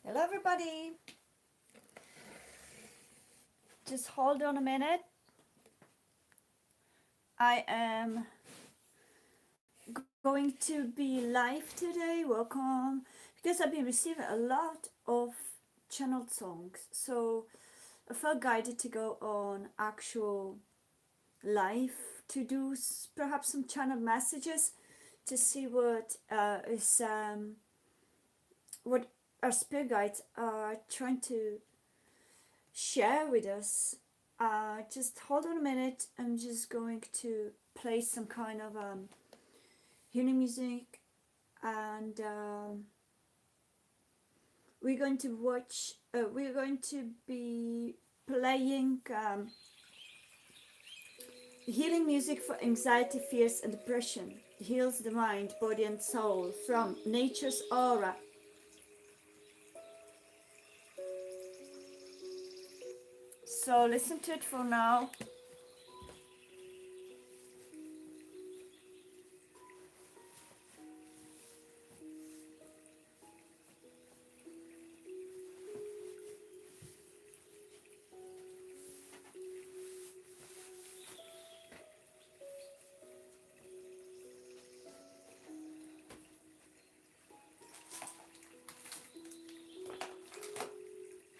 Hello everybody, just hold on a minute. I am going to be live today, welcome, because I've been receiving a lot of channeled songs, so I felt guided to go on actual live to do perhaps some channel messages to see what our spirit guides are trying to share with us. Just hold on a minute. I'm just going to play some kind of healing music, and we're going to watch. We're going to be playing healing music for anxiety, fears, and depression. Heals the mind, body, and soul from nature's aura. So listen to it for now.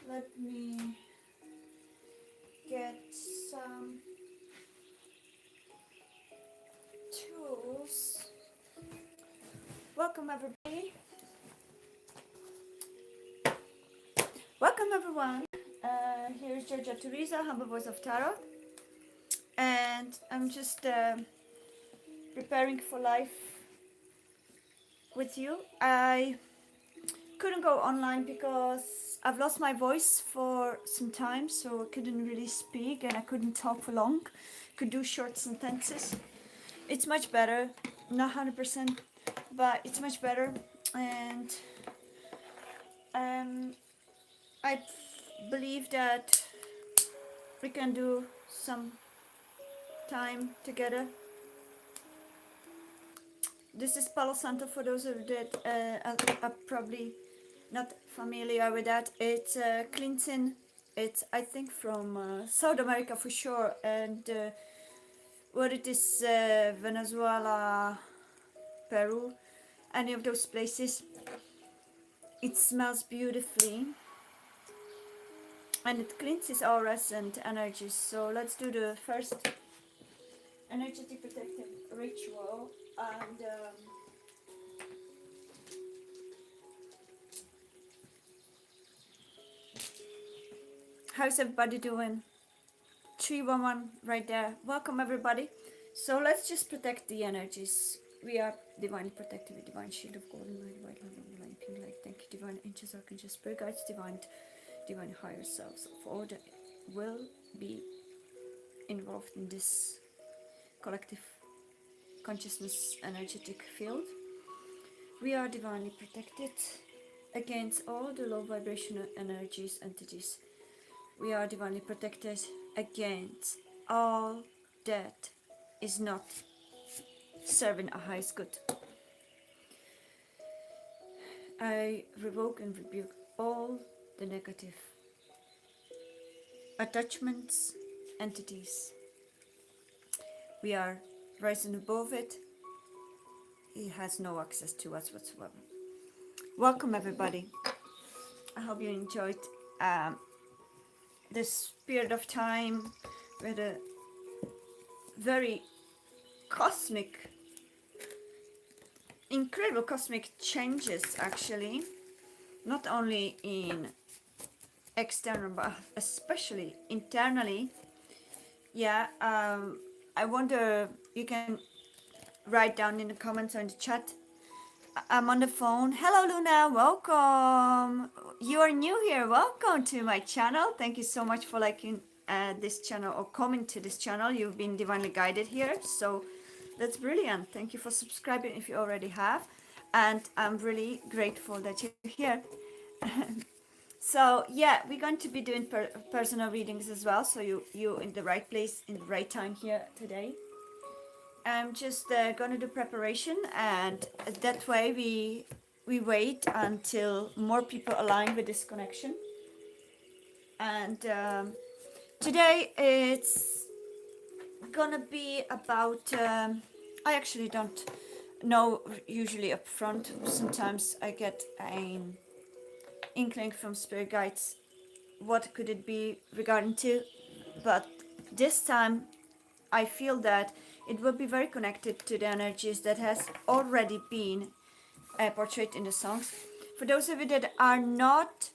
Let me get some tools. Welcome everybody. Welcome everyone. Here's Georgia Teresa, Humble Voice of Tarot, and I'm just preparing for life with you. I couldn't go online because I've lost my voice for some time, so I couldn't really speak and I couldn't talk for long. Could do short sentences. It's much better, not 100%, but it's much better, and I believe that we can do some time together. This is Palo Santo for those of you that are probably not familiar with that. It's Clinton. It's, I think, from South America for sure, and what it is, Venezuela, Peru, any of those places. It smells beautifully and it cleanses auras and energies. So let's do the first energetic protective ritual. And how's everybody doing? 311 right there. Welcome everybody. So let's just protect the energies. We are divinely protected with divine shield of golden light, white light, long light, pink light. Thank you, divine angels, archangels, spirit guides, divine higher selves of all that will be involved in this collective consciousness energetic field. We are divinely protected against all the low vibrational energies, entities. We are divinely protected against all that is not serving our highest good. I revoke and rebuke all the negative attachments, entities. We are rising above it. It has no access to us whatsoever. Welcome everybody. I hope you enjoyed this period of time with a very cosmic, incredible cosmic changes, actually, not only in external but especially internally. Yeah, I wonder, you can write down in the comments or in the chat. I'm on the phone. Hello Luna, welcome. You are new here, welcome to my channel. Thank you so much for liking this channel or coming to this channel. You've been divinely guided here, so that's brilliant. Thank you for subscribing if you already have, and I'm really grateful that you're here. So yeah, we're going to be doing personal readings as well, so you're in the right place in the right time here today. I'm just gonna do preparation, and that way we we wait until more people align with this connection. And today it's gonna be about. I actually don't know usually up front. Sometimes I get an inkling from spirit guides. What could it be regarding to? But this time I feel that it will be very connected to the energies that has already been portrayed in the songs. For those of you that are not,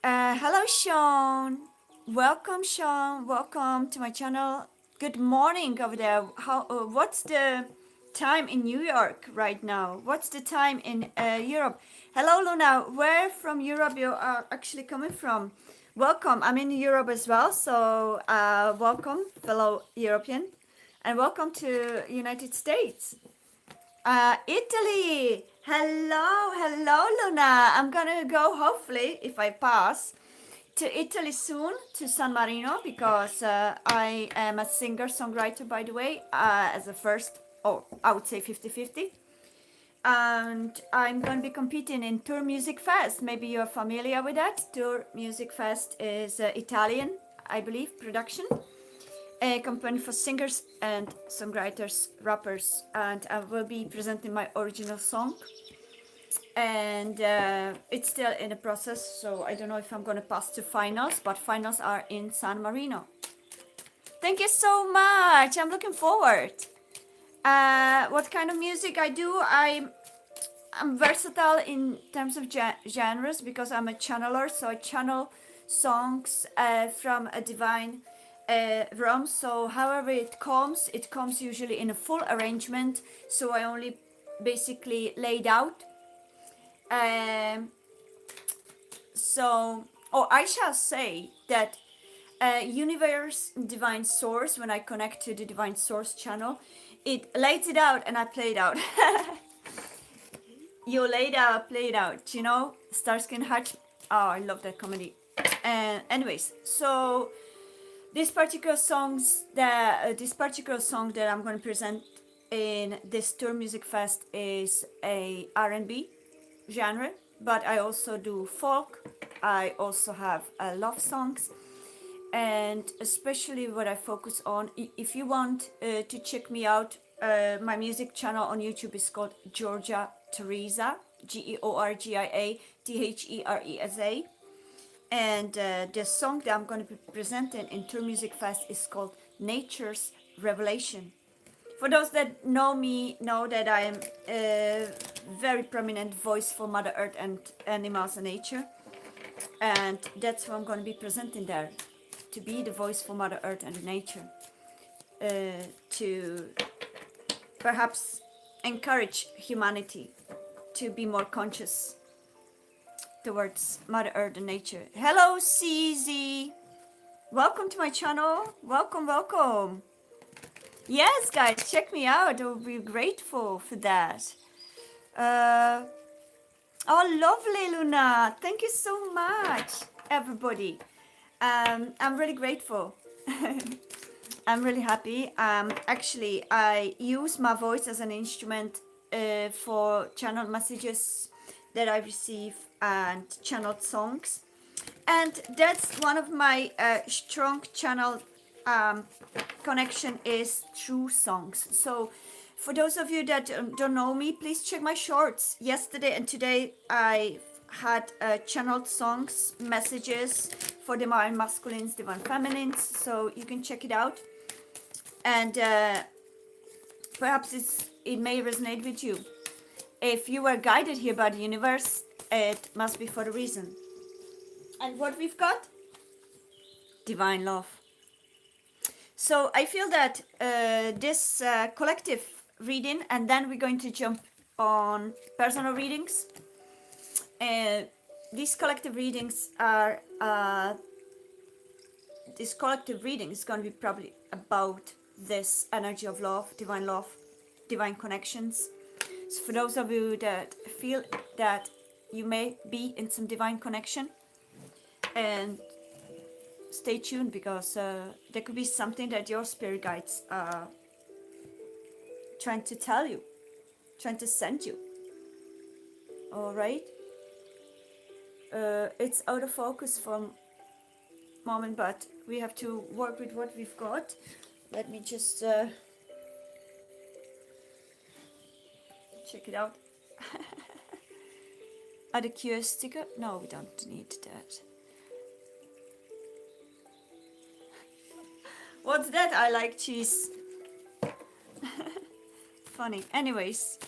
hello Sean, welcome Sean, welcome to my channel. Good morning over there. How? What's the time in New York right now? What's the time in Europe? Hello Luna, where from Europe you are actually coming from? Welcome. I'm in Europe as well, so welcome, fellow European, and welcome to United States. Italy. Hello, Luna. I'm gonna go, hopefully, if I pass, to Italy soon, to San Marino, because I am a singer-songwriter, by the way, as a first, or I would say 50-50. And I'm going to be competing in Tour Music Fest. Maybe you're familiar with that. Tour Music Fest is Italian, I believe, production. A company for singers and songwriters, rappers, and I will be presenting my original song. And it's still in the process, so I don't know if I'm going to pass to finals, but finals are in San Marino. Thank you so much. I'm looking forward. What kind of music I do? I'm versatile in terms of genres because I'm a channeler, so I channel songs from a divine realm. So however it comes usually in a full arrangement. So I only basically laid out. I shall say that universe, divine source, when I connect to the divine source channel, it lays it out and I play it out. You laid out, play it out, you know? Starsky and Hutch. Oh, I love that comedy. And anyways, so this particular song that I'm going to present in this Tour Music Fest is a R&B genre, but I also do folk. I also have love songs, and especially what I focus on. If you want to check me out, my music channel on YouTube is called Georgia Teresa, Georgia Teresa, and the song that I'm going to be presenting in Tour Music Fest is called Nature's Revelation. For those that know me, know that I am a very prominent voice for Mother Earth and animals and nature, and that's what I'm going to be presenting there, to be the voice for Mother Earth and nature, to perhaps encourage humanity to be more conscious towards Mother Earth and nature. Hello, CZ. Welcome to my channel. Welcome. Yes, guys, check me out. I will be grateful for that. Oh, lovely, Luna. Thank you so much, everybody. I'm really grateful. I'm really happy. Actually, I use my voice as an instrument for channel messages that I receive and channeled songs. And that's one of my strong channel connection is through songs. So for those of you that don't know me, please check my shorts. Yesterday and today I had channeled songs, messages for divine masculines, divine feminines, so you can check it out. And perhaps it may resonate with you. If you were guided here by the universe, it must be for a reason. And what we've got? Divine love. So I feel that this collective reading, and then we're going to jump on personal readings. These collective readings are this collective reading is going to be probably about this energy of love, divine connections. So for those of you that feel that you may be in some divine connection, and stay tuned, because there could be something that your spirit guides are trying to tell you, trying to send you. all right. It's out of focus for a moment, but we have to work with what we've got. Let me just check it out. Add a QR sticker. No, we don't need that. What's that? I like cheese. Funny. Anyways,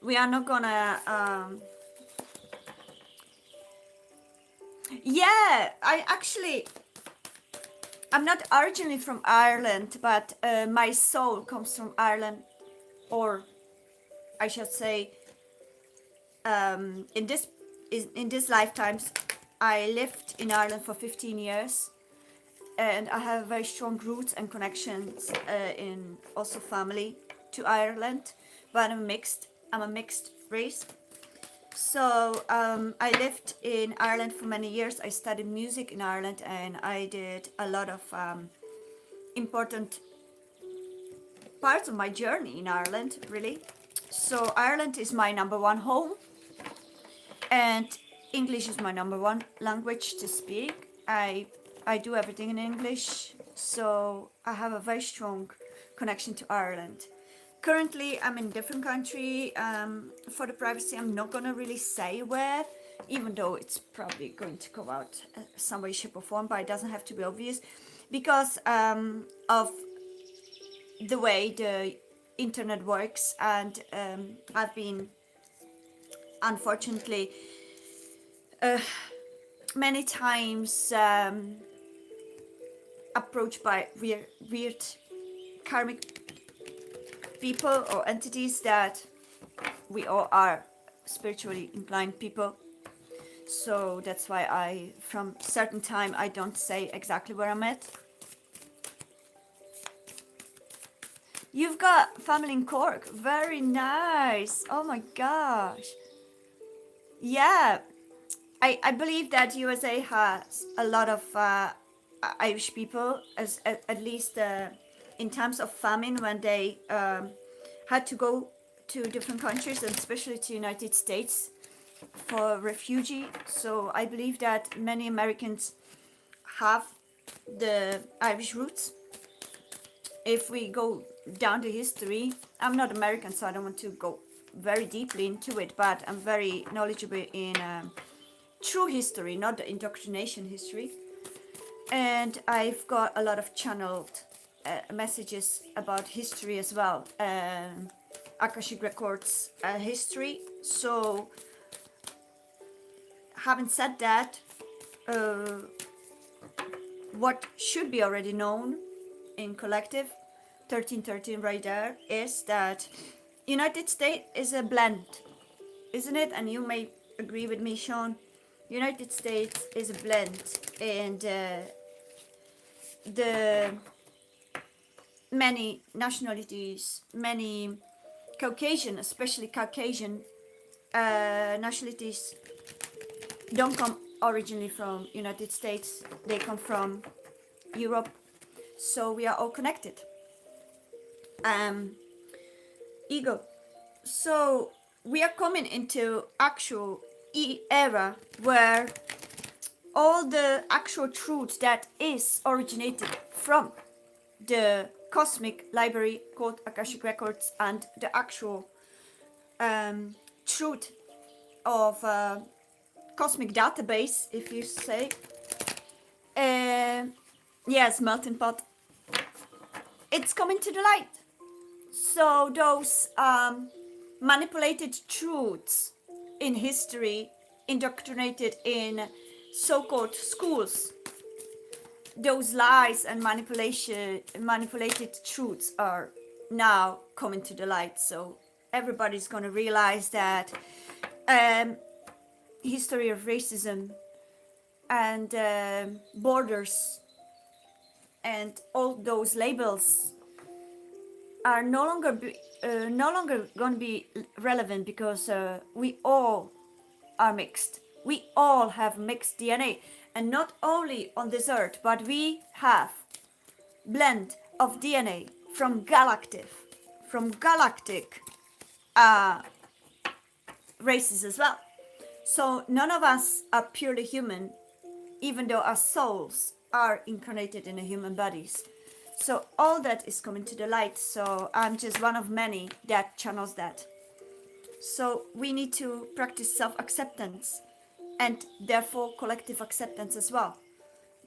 we are not gonna yeah, I'm not originally from Ireland, but my soul comes from Ireland, or I should say, in this lifetimes, I lived in Ireland for 15 years, and I have very strong roots and connections in also family to Ireland, but I'm a mixed race. So I lived in Ireland for many years. I studied music in Ireland, and I did a lot of important parts of my journey in Ireland, really. So Ireland is my number one home, and English is my number one language to speak. I do everything in English, so I have a very strong connection to Ireland. Currently, I'm in a different country. For the privacy, I'm not gonna really say where, even though it's probably going to come out some way, shape, or form, but it doesn't have to be obvious because of the way the internet works, and I've been unfortunately many times approached by weird karmic people or entities that we all are spiritually inclined people. So that's why from certain time, I don't say exactly where I'm at. You've got family in Cork. Very nice. Oh my gosh. Yeah, I believe that USA has a lot of Irish people, as at least in terms of famine, when they had to go to different countries, and especially to United States for refugee. So I believe that many Americans have the Irish roots. If we go down the history, I'm not American, so I don't want to go very deeply into it, but I'm very knowledgeable in true history, not the indoctrination history. And I've got a lot of channeled messages about history as well, Akashic Records history. So having said that, what should be already known in collective 1313 right there is that United States is a blend, isn't it? And you may agree with me, Sean. United States is a blend, and the many nationalities, many Caucasian, especially Caucasian nationalities, don't come originally from United States. They come from Europe. So we are all connected. Ego. So we are coming into actual era where all the actual truth that is originated from the cosmic library called Akashic Records, and the actual truth of cosmic database, if you say, yes, melting pot, it's coming to the light. So those manipulated truths in history, indoctrinated in so-called schools, those lies and manipulated truths are now coming to the light. So everybody's going to realize that history of racism and borders and all those labels are no longer going to be relevant, because we all are mixed. We all have mixed DNA, and not only on this earth, but we have blend of DNA from galactic races as well. So none of us are purely human, even though our souls are incarnated in a human bodies. So all that is coming to the light. So I'm just one of many that channels that. So we need to practice self-acceptance and therefore collective acceptance as well.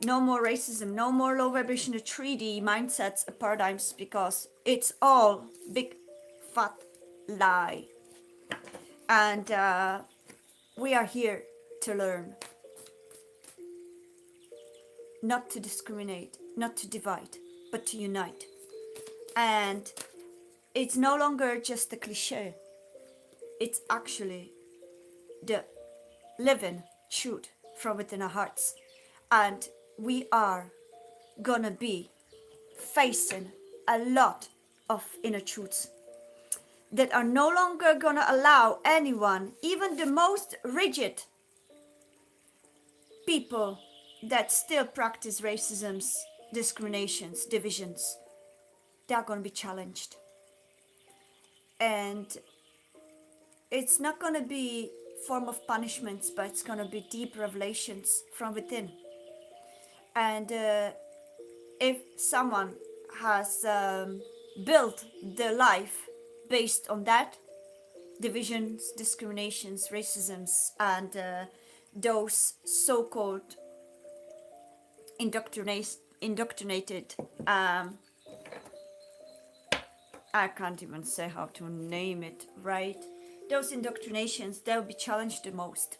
No more racism, no more low vibrational 3D mindsets, paradigms, because it's all big fat lie. And we are here to learn, not to discriminate, not to divide, but to unite. And it's no longer just a cliche. It's actually the living truth from within our hearts. And we are gonna be facing a lot of inner truths that are no longer gonna allow anyone, even the most rigid people that still practice racisms, discriminations, divisions, they are gonna be challenged. And it's not gonna be form of punishments, but it's gonna be deep revelations from within. And if someone has built their life based on that, divisions, discriminations, racisms, and those so-called indoctrinated, I can't even say how to name it, right? Those indoctrinations, they'll be challenged the most.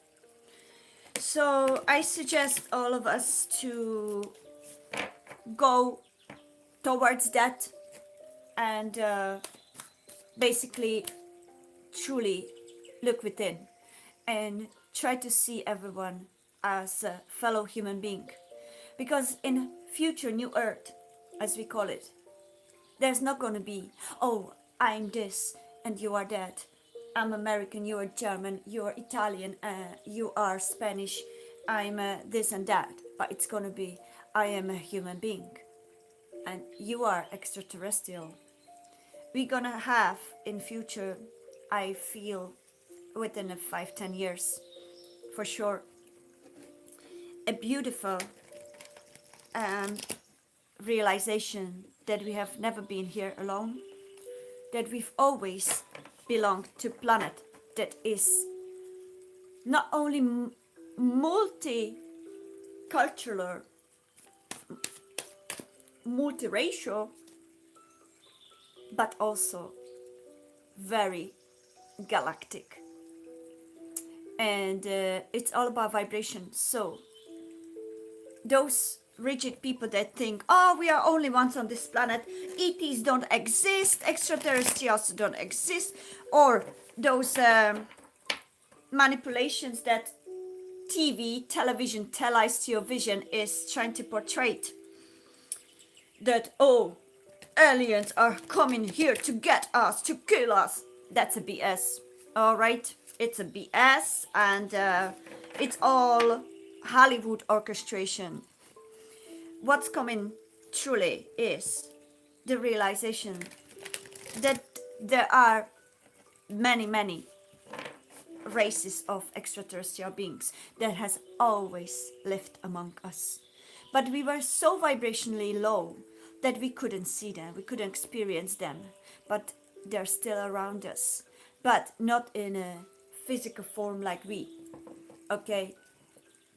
So I suggest all of us to go towards that and basically truly look within and try to see everyone as a fellow human being. Because in future new earth, as we call it, there's not going to be, oh, I'm this and you are that. I'm American, you are German, you are Italian, you are Spanish, I'm this and that. But it's going to be, I am a human being and you are extraterrestrial. We're going to have in future, I feel, within 5-10 years, for sure, a beautiful realization that we have never been here alone, that we've always belonged to a planet that is not only multicultural, multiracial, but also very galactic. And it's all about vibration. So those rigid people that think, oh, we are only ones on this planet, ETs don't exist, extraterrestrials don't exist, or those manipulations that television, telestial vision is trying to portray, that, oh, aliens are coming here to get us, to kill us. That's a BS, all right? It's a BS, and it's all Hollywood orchestration. What's coming truly is the realization that there are many races of extraterrestrial beings that has always lived among us. But we were so vibrationally low that we couldn't see them, we couldn't experience them, but they're still around us, but not in a physical form like we, okay?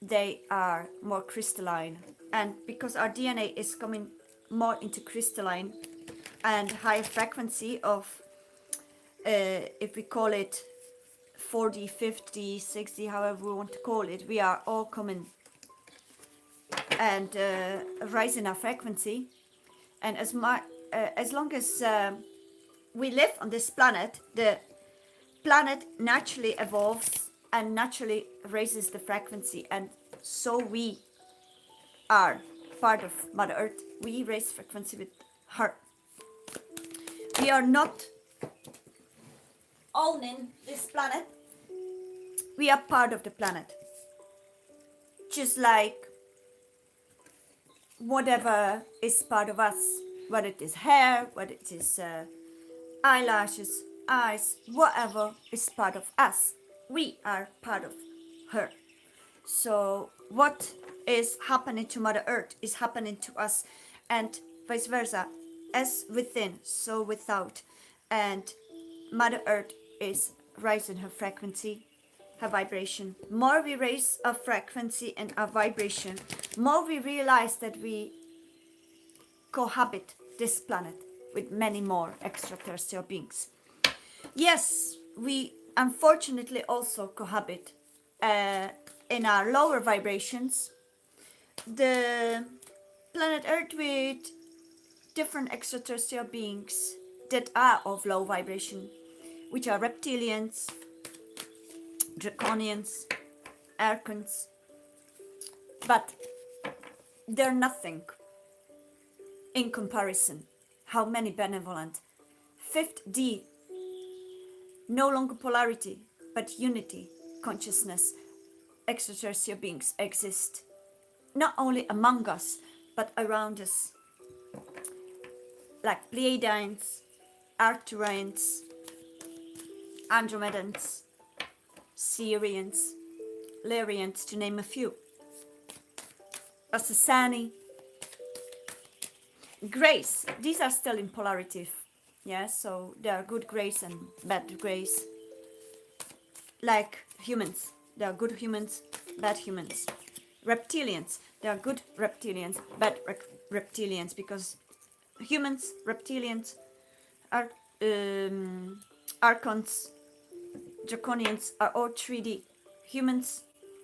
They are more crystalline, and because our DNA is coming more into crystalline and higher frequency of, if we call it 40, 50, 60, however we want to call it, we are all coming and rising our frequency. And as long as we live on this planet, the planet naturally evolves and naturally raises the frequency, and so we are part of Mother Earth. We raise frequency with her. We are not owning this planet. We are part of the planet. Just like whatever is part of us, whether it is hair, whether it is eyelashes, eyes, whatever is part of us. We are part of her. So what is happening to Mother Earth is happening to us, and vice versa. As within, so without. And Mother Earth is rising her frequency, her vibration. More we raise our frequency and our vibration, more we realize that we cohabit this planet with many more extraterrestrial beings. Yes, we unfortunately also cohabit in our lower vibrations, the planet Earth, with different extraterrestrial beings that are of low vibration, which are reptilians, draconians, archons, but they're nothing in comparison. How many benevolent? Fifth D, no longer polarity, but unity, consciousness, extraterrestrial beings exist, not only among us, but around us, like Pleiadians, Arcturians, Andromedans, Sirians, Lyrians, to name a few. Assassani, Grace, these are still in polarity, yeah, so there are good grace and bad grace. Like humans, there are good humans, bad humans. Reptilians, there are good reptilians, bad reptilians, because humans, reptilians, archons, draconians are all 3D. Humans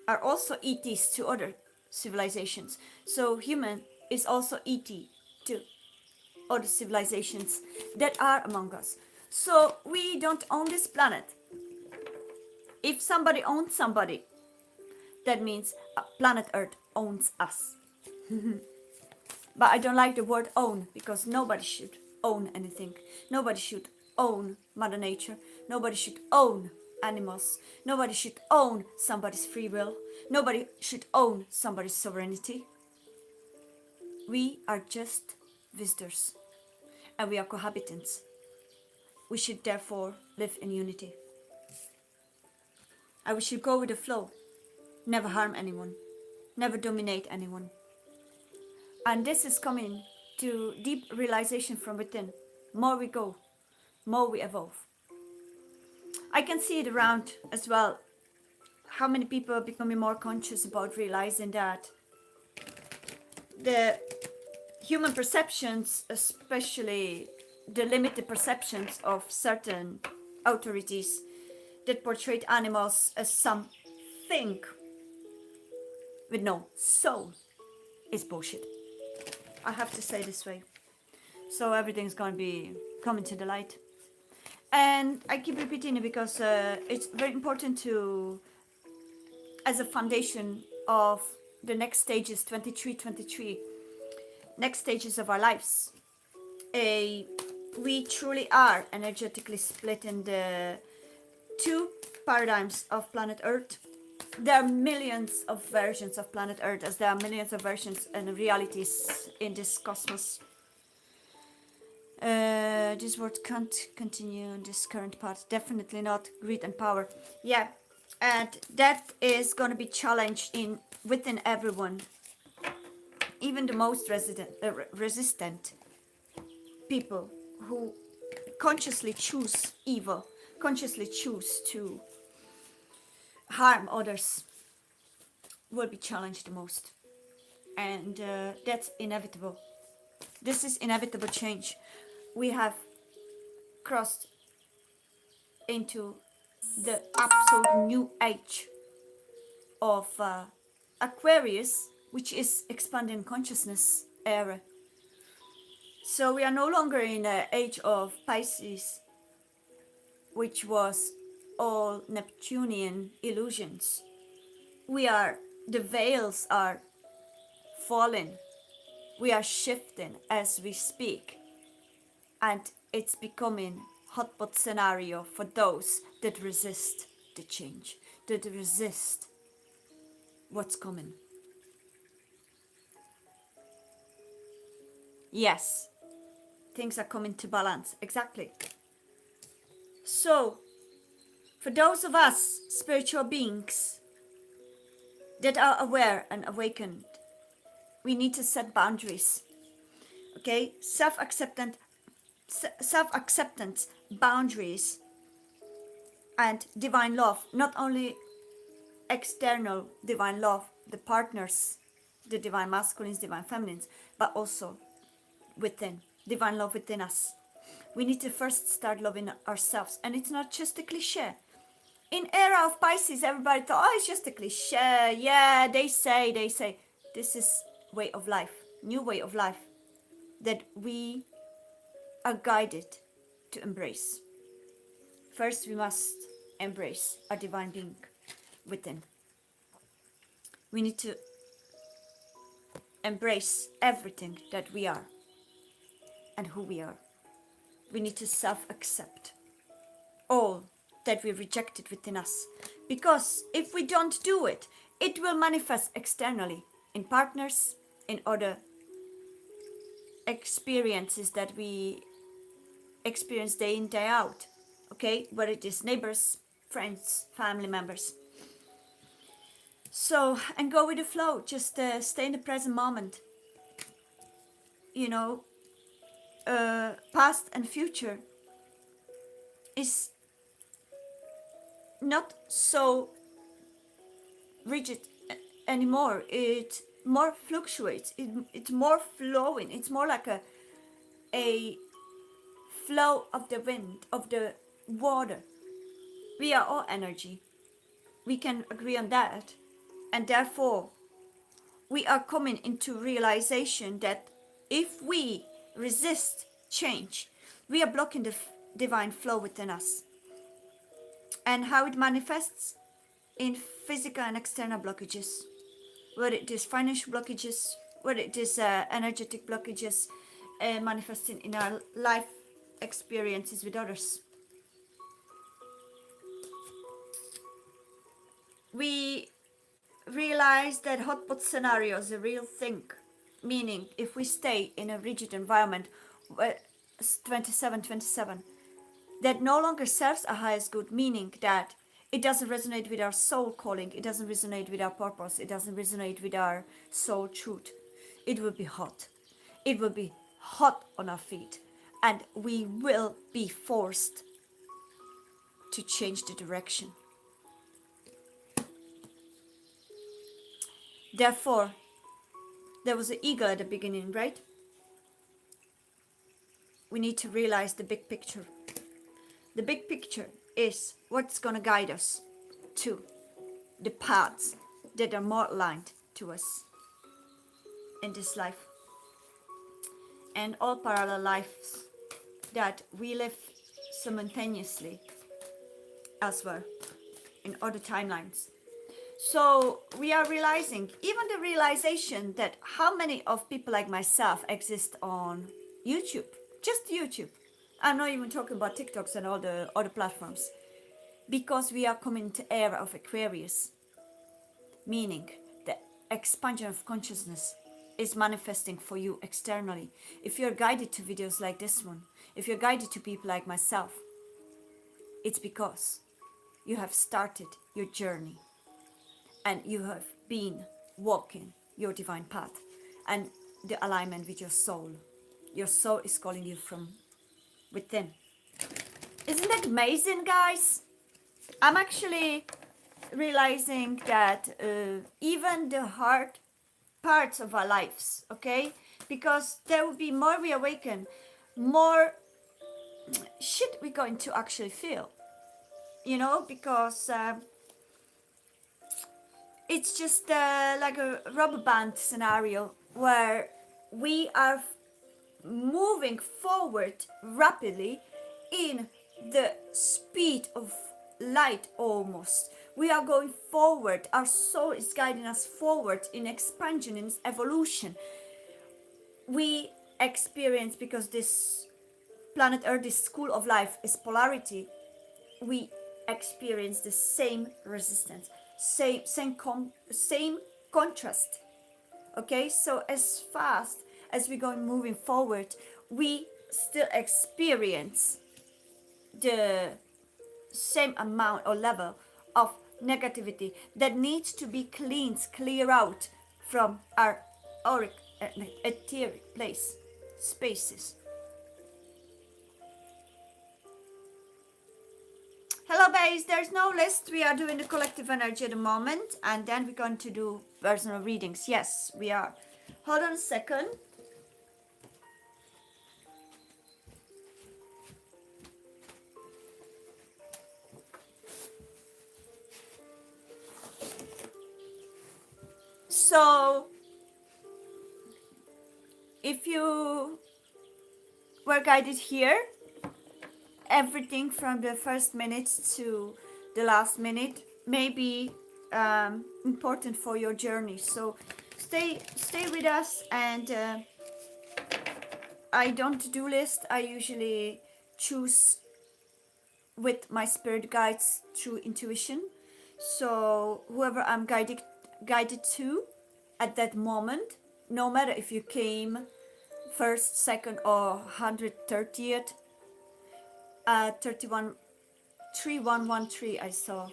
are also ETs to other civilizations. So human is also ET to other civilizations that are among us. So we don't own this planet. If somebody owns somebody, that means planet Earth owns us. But I don't like the word own, because nobody should own anything. Nobody should own Mother Nature. Nobody should own animals. Nobody should own somebody's free will. Nobody should own somebody's sovereignty. We are just visitors, and we are cohabitants. We should therefore live in unity. And we should go with the flow. Never harm anyone. Never dominate anyone. And this is coming to deep realization from within. More we go, more we evolve. I can see it around as well. How many people are becoming more conscious about realizing that the human perceptions, especially the limited perceptions of certain authorities that portray animals as something with no soul, is bullshit. I have to say this way. So everything's gonna be coming to the light. And I keep repeating it because it's very important to, as a foundation of the next stages, 23, next stages of our lives. We truly are energetically split in the two paradigms of planet Earth. There are millions of versions of planet Earth, as there are millions of versions and realities in this cosmos. This world can't continue in this current path. Definitely not. Greed and power. Yeah, and that is going to be challenged within everyone. Even the most resistant people who consciously choose evil, consciously choose to harm others, will be challenged the most. And that's inevitable. This is inevitable change. We have crossed into the absolute new age of Aquarius, which is expanding consciousness era. So we are no longer in the age of Pisces, which was all Neptunian illusions. The veils are falling. We are shifting as we speak. And it's becoming hotspot scenario for those that resist the change, that resist what's coming. Yes, things are coming to balance, exactly. So For those of us spiritual beings that are aware and awakened, we need to set boundaries. Okay, self-acceptance, boundaries, and divine love. Not only external divine love, the partners, the divine masculines, divine feminines, but also within, divine love within us. We need to first start loving ourselves, and it's not just a cliche. In era of Pisces, everybody thought, oh, it's just a cliche. Yeah, they say. This is way of life, new way of life that we are guided to embrace. First, we must embrace our divine being within. We need to embrace everything that we are and who we are. We need to self-accept all that we rejected within us. Because if we don't do it, it will manifest externally in partners, in other experiences that we experience day in, day out. Okay, whether it is neighbors, friends, family members. So, and go with the flow, just stay in the present moment. You know, past and future is not so rigid anymore. It more fluctuates. It's more flowing. It's more like a flow of the wind, of the water. We are all energy. We can agree on that. And therefore, we are coming into realization that if we resist change, we are blocking the divine flow within us. And how it manifests in physical and external blockages, whether it is financial blockages, whether it is energetic blockages, manifesting in our life experiences with others. We realize that hotspot scenario is a real thing, meaning if we stay in a rigid environment, 27, that no longer serves our highest good, meaning that it doesn't resonate with our soul calling, it doesn't resonate with our purpose, it doesn't resonate with our soul truth. It will be hot. It will be hot on our feet, and we will be forced to change the direction. Therefore, there was an eagle at the beginning, right? We need to realize the big picture. The big picture is what's going to guide us to the paths that are more aligned to us in this life and all parallel lives that we live simultaneously elsewhere in other timelines. So we are realizing, even the realization that how many of people like myself exist on YouTube, just YouTube. I'm not even talking about TikToks and all the other platforms, because we are coming to era of Aquarius, meaning the expansion of consciousness is manifesting for you externally. If you're guided to videos like this one, if you're guided to people like myself, it's because you have started your journey and you have been walking your divine path and the alignment with your soul. Your soul is calling you from within. Isn't that amazing, guys? I'm actually realizing that even the hard parts of our lives, okay, because there will be more we awaken, more shit we're going to actually feel, you know, because it's just like a rubber band scenario where we are moving forward rapidly in the speed of light almost. We are going forward. Our soul is guiding us forward in expansion, in evolution. We experience, because this planet Earth, this school of life is polarity, we experience the same resistance, same contrast. Okay, so as fast as we're going moving forward, we still experience the same amount or level of negativity that needs to be cleansed, clear out from our auric, etheric place, spaces. Hello base, there's no list. We are doing the collective energy at the moment, and then we're going to do personal readings. Yes, we are. Hold on a second. So, if you were guided here, everything from the first minute to the last minute may be important for your journey. So, stay with us. And I don't do list. I usually choose with my spirit guides through intuition. So whoever I'm guided to at that moment, no matter if you came first, second, or 130th, 31 3113 I saw.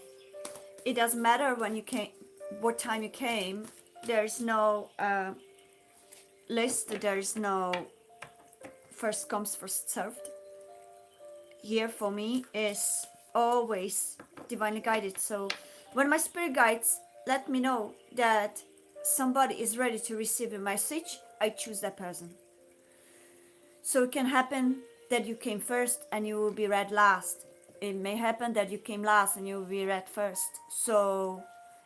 It doesn't matter when you came, what time you came. There's no list. There's no first comes first served. Here for me is always divinely guided. So when my spirit guides let me know that somebody is ready to receive a message, I choose that person. So it can happen that you came first and you will be read last. It may happen that you came last and you will be read first. So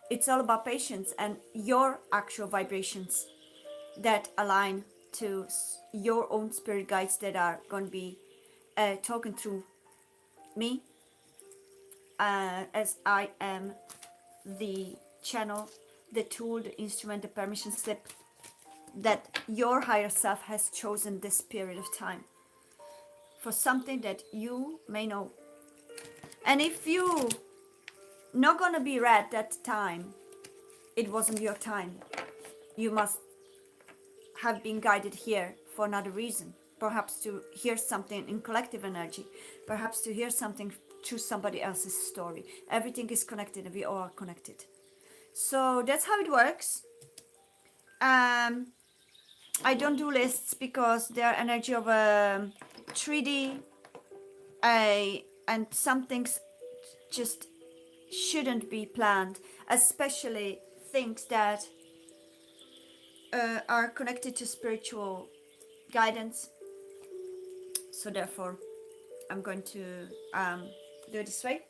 it's all about patience and your actual vibrations that align to your own spirit guides that are going to be talking through me, as I am the channel, the tool, the instrument, the permission slip that your higher self has chosen this period of time for something that you may know. And if you not gonna be read that time, it wasn't your time. You must have been guided here for another reason. Perhaps to hear something in collective energy, perhaps to hear something through somebody else's story. Everything is connected and we all are connected. So that's how it works. I don't do lists because they are energy of a 3D, and some things just shouldn't be planned, especially things that are connected to spiritual guidance. So therefore I'm going to do it this way.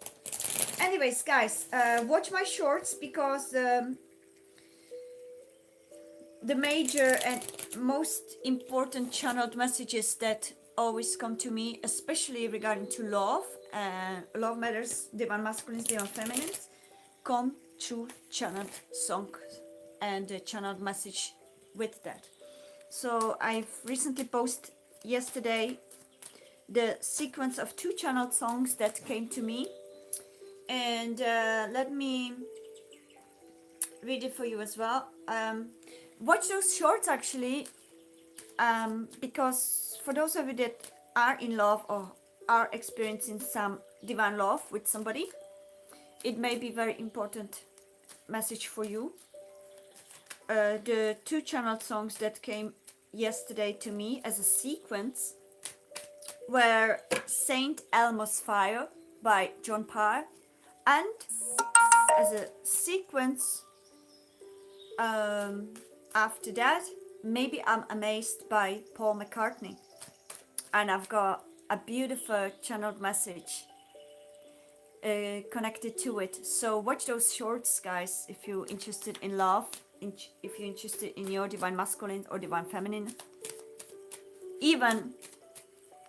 Anyways guys, watch my shorts because the major and most important channeled messages that always come to me, especially regarding to love, love matters, divine masculines, divine feminines, come through channeled songs and a channeled message with that. So I've recently posted yesterday the sequence of 2 channeled songs that came to me, and let me read it for you as well. Watch those shorts actually, because for those of you that are in love or are experiencing some divine love with somebody, it may be very important message for you. The 2 channeled songs that came yesterday to me as a sequence were Saint Elmo's Fire by John Parr, and as a sequence after that, Maybe I'm Amazed by Paul McCartney. And I've got a beautiful channeled message connected to it. So watch those shorts guys if you're interested in love, if you're interested in your divine masculine or divine feminine. Even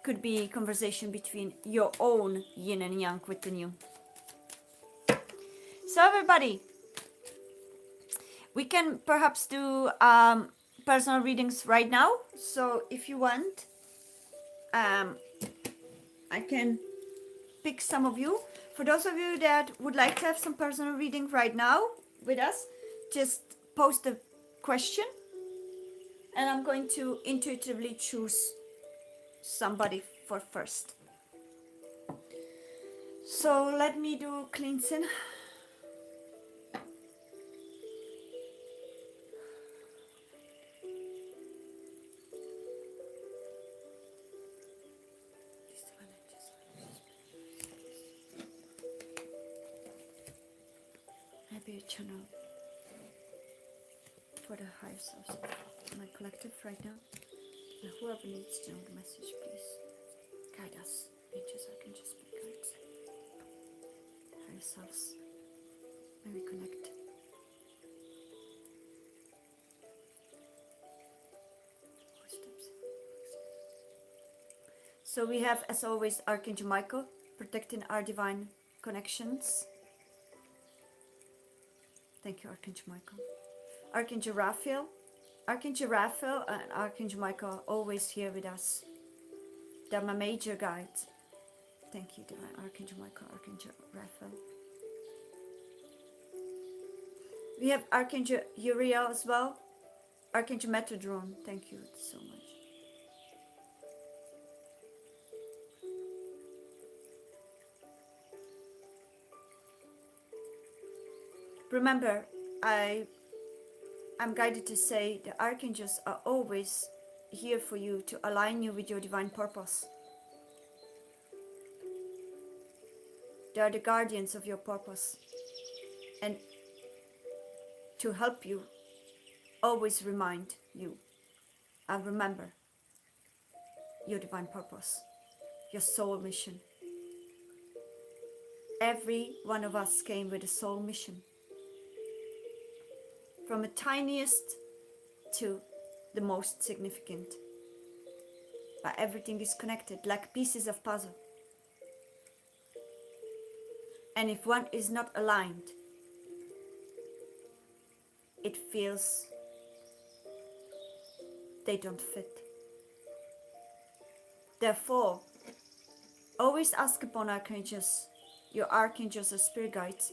could be conversation between your own yin and yang within you. So everybody, we can perhaps do personal readings right now. So if you want, I can pick some of you. For those of you that would like to have some personal reading right now with us, just post a question and I'm going to intuitively choose somebody for first. So let me do cleansing. Maybe a channel for the higher selves of my collective right now. And whoever needs to know the message, please guide us. Angels, I can just speak guides. Higher selves. May we connect. So we have, as always, Archangel Michael protecting our divine connections. Thank you, Archangel Michael. Archangel Raphael. Archangel Raphael and Archangel Michael are always here with us. They're my major guides. Thank you, Divine Archangel Michael, Archangel Raphael. We have Archangel Uriel as well. Archangel Metrodrone. Thank you so much. Remember, I'm guided to say the archangels are always here for you to align you with your divine purpose. They are the guardians of your purpose. And to help you, always remind you and remember your divine purpose, your soul mission. Every one of us came with a soul mission. From the tiniest to the most significant. But everything is connected like pieces of puzzle. And if one is not aligned, it feels they don't fit. Therefore, always ask upon archangels, your archangels or spirit guides,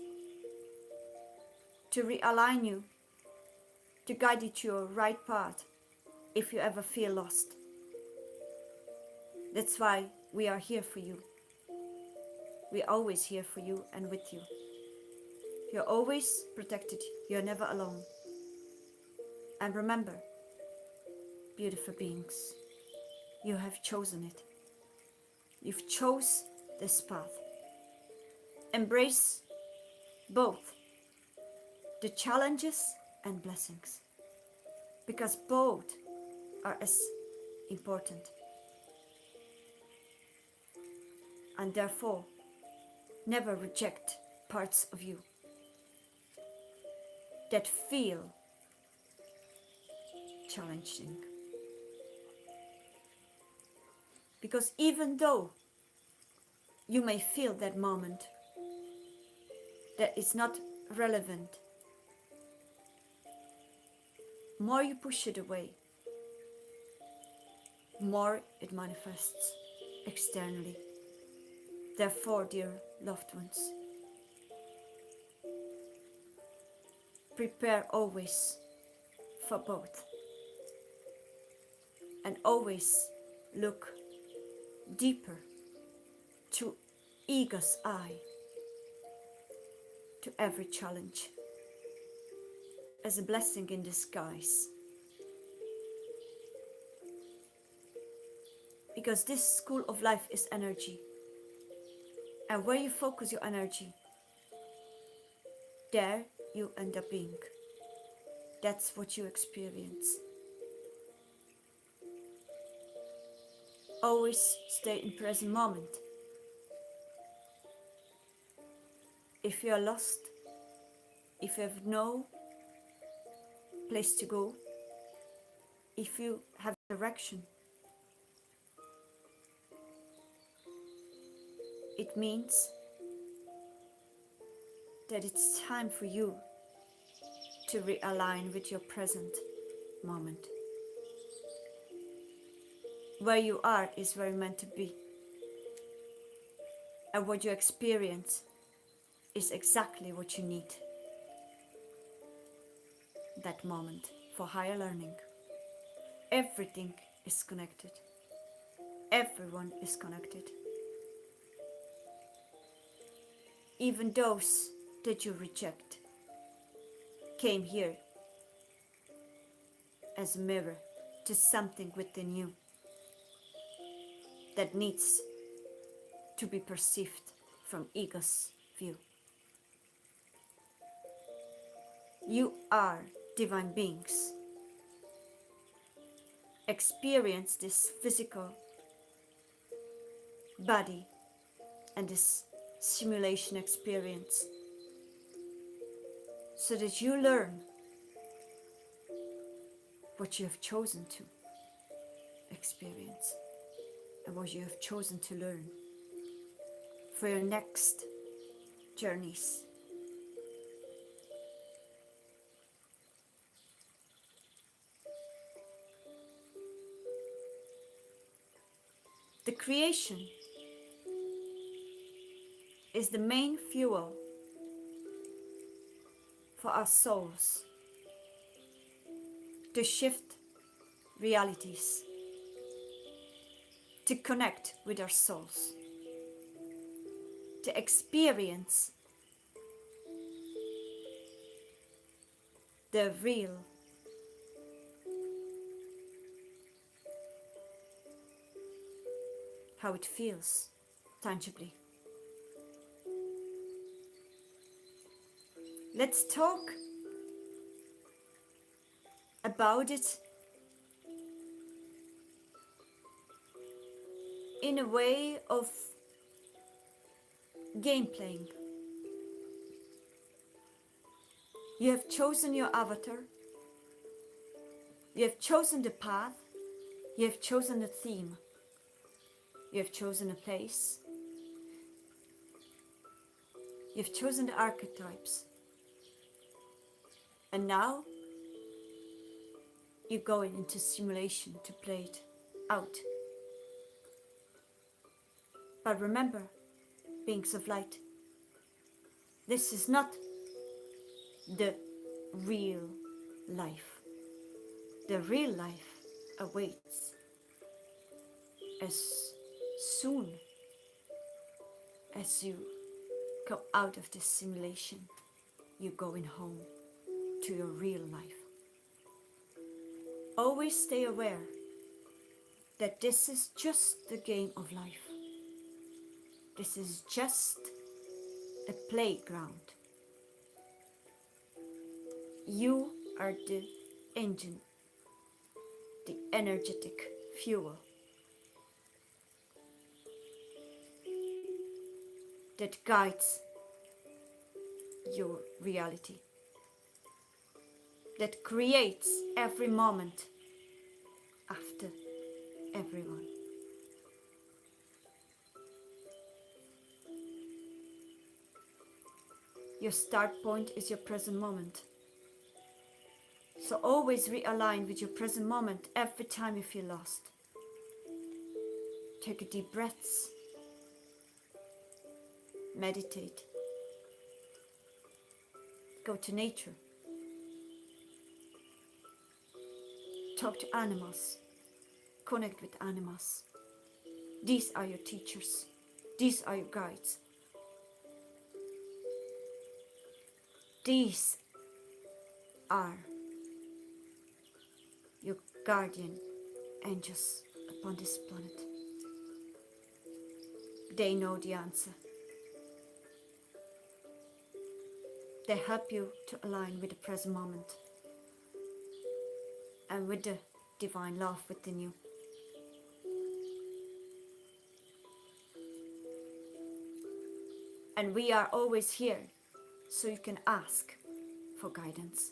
to realign you, to guide you to your right path if you ever feel lost. That's why we are here for you. We're always here for you and with you. You're always protected. You're never alone. And remember, beautiful beings, you have chosen it. You've chose this path. Embrace both the challenges and blessings, because both are as important. And therefore, never reject parts of you that feel challenging. Because even though you may feel that moment that it's not relevant, more you push it away, more it manifests externally. Therefore, dear loved ones, prepare always for both, and always look deeper to ego's eye to every challenge as a blessing in disguise. Because this school of life is energy. And where you focus your energy, there you end up being. That's what you experience. Always stay in present moment. If you are lost, if you have no place to go, if you have direction, it means that it's time for you to realign with your present moment. Where you are is where you're meant to be. And what you experience is exactly what you need. That moment for higher learning. Everything is connected. Everyone is connected. even those that you reject, came here as a mirror to something within you that needs to be perceived from ego's view. You are divine beings. Experience this physical body and this simulation experience so that you learn what you have chosen to experience and what you have chosen to learn for your next journeys. The creation is the main fuel for our souls to shift realities, to connect with our souls, to experience the real, how it feels tangibly. Let's talk about it in a way of game playing. You have chosen your avatar, you have chosen the path, you have chosen the theme, you have chosen a place, you have chosen the archetypes, and now you're going into simulation to play it out. But remember, beings of light, this is not the real life. The real life awaits as soon as you come out of this simulation. You're going home to your real life. Always stay aware that this is just the game of life. This is just a playground. You are the engine, the energetic fuel that guides your reality, that creates every moment after everyone. Your start point is your present moment. So always realign with your present moment every time you feel lost. Take a deep breaths. Meditate. Go to nature. Talk to animals. Connect with animals. These are your teachers. These are your guides. These are your guardian angels upon this planet. They know the answer. They help you to align with the present moment and with the divine love within you. And we are always here, so you can ask for guidance.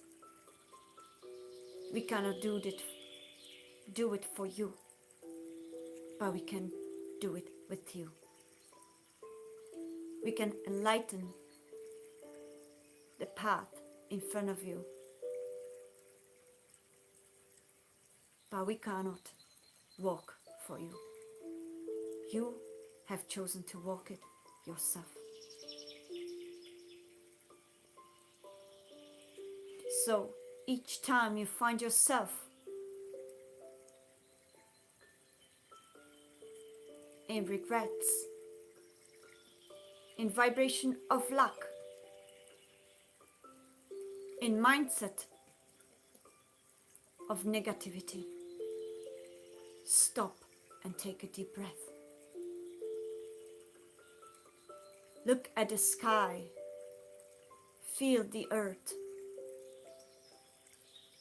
We cannot do it for you, but we can do it with you. We can enlighten the path in front of you, but we cannot walk for you. You have chosen to walk it yourself. So each time you find yourself in regrets, in vibration of lack, in mindset of negativity, stop and take a deep breath. Look at the sky, feel the earth,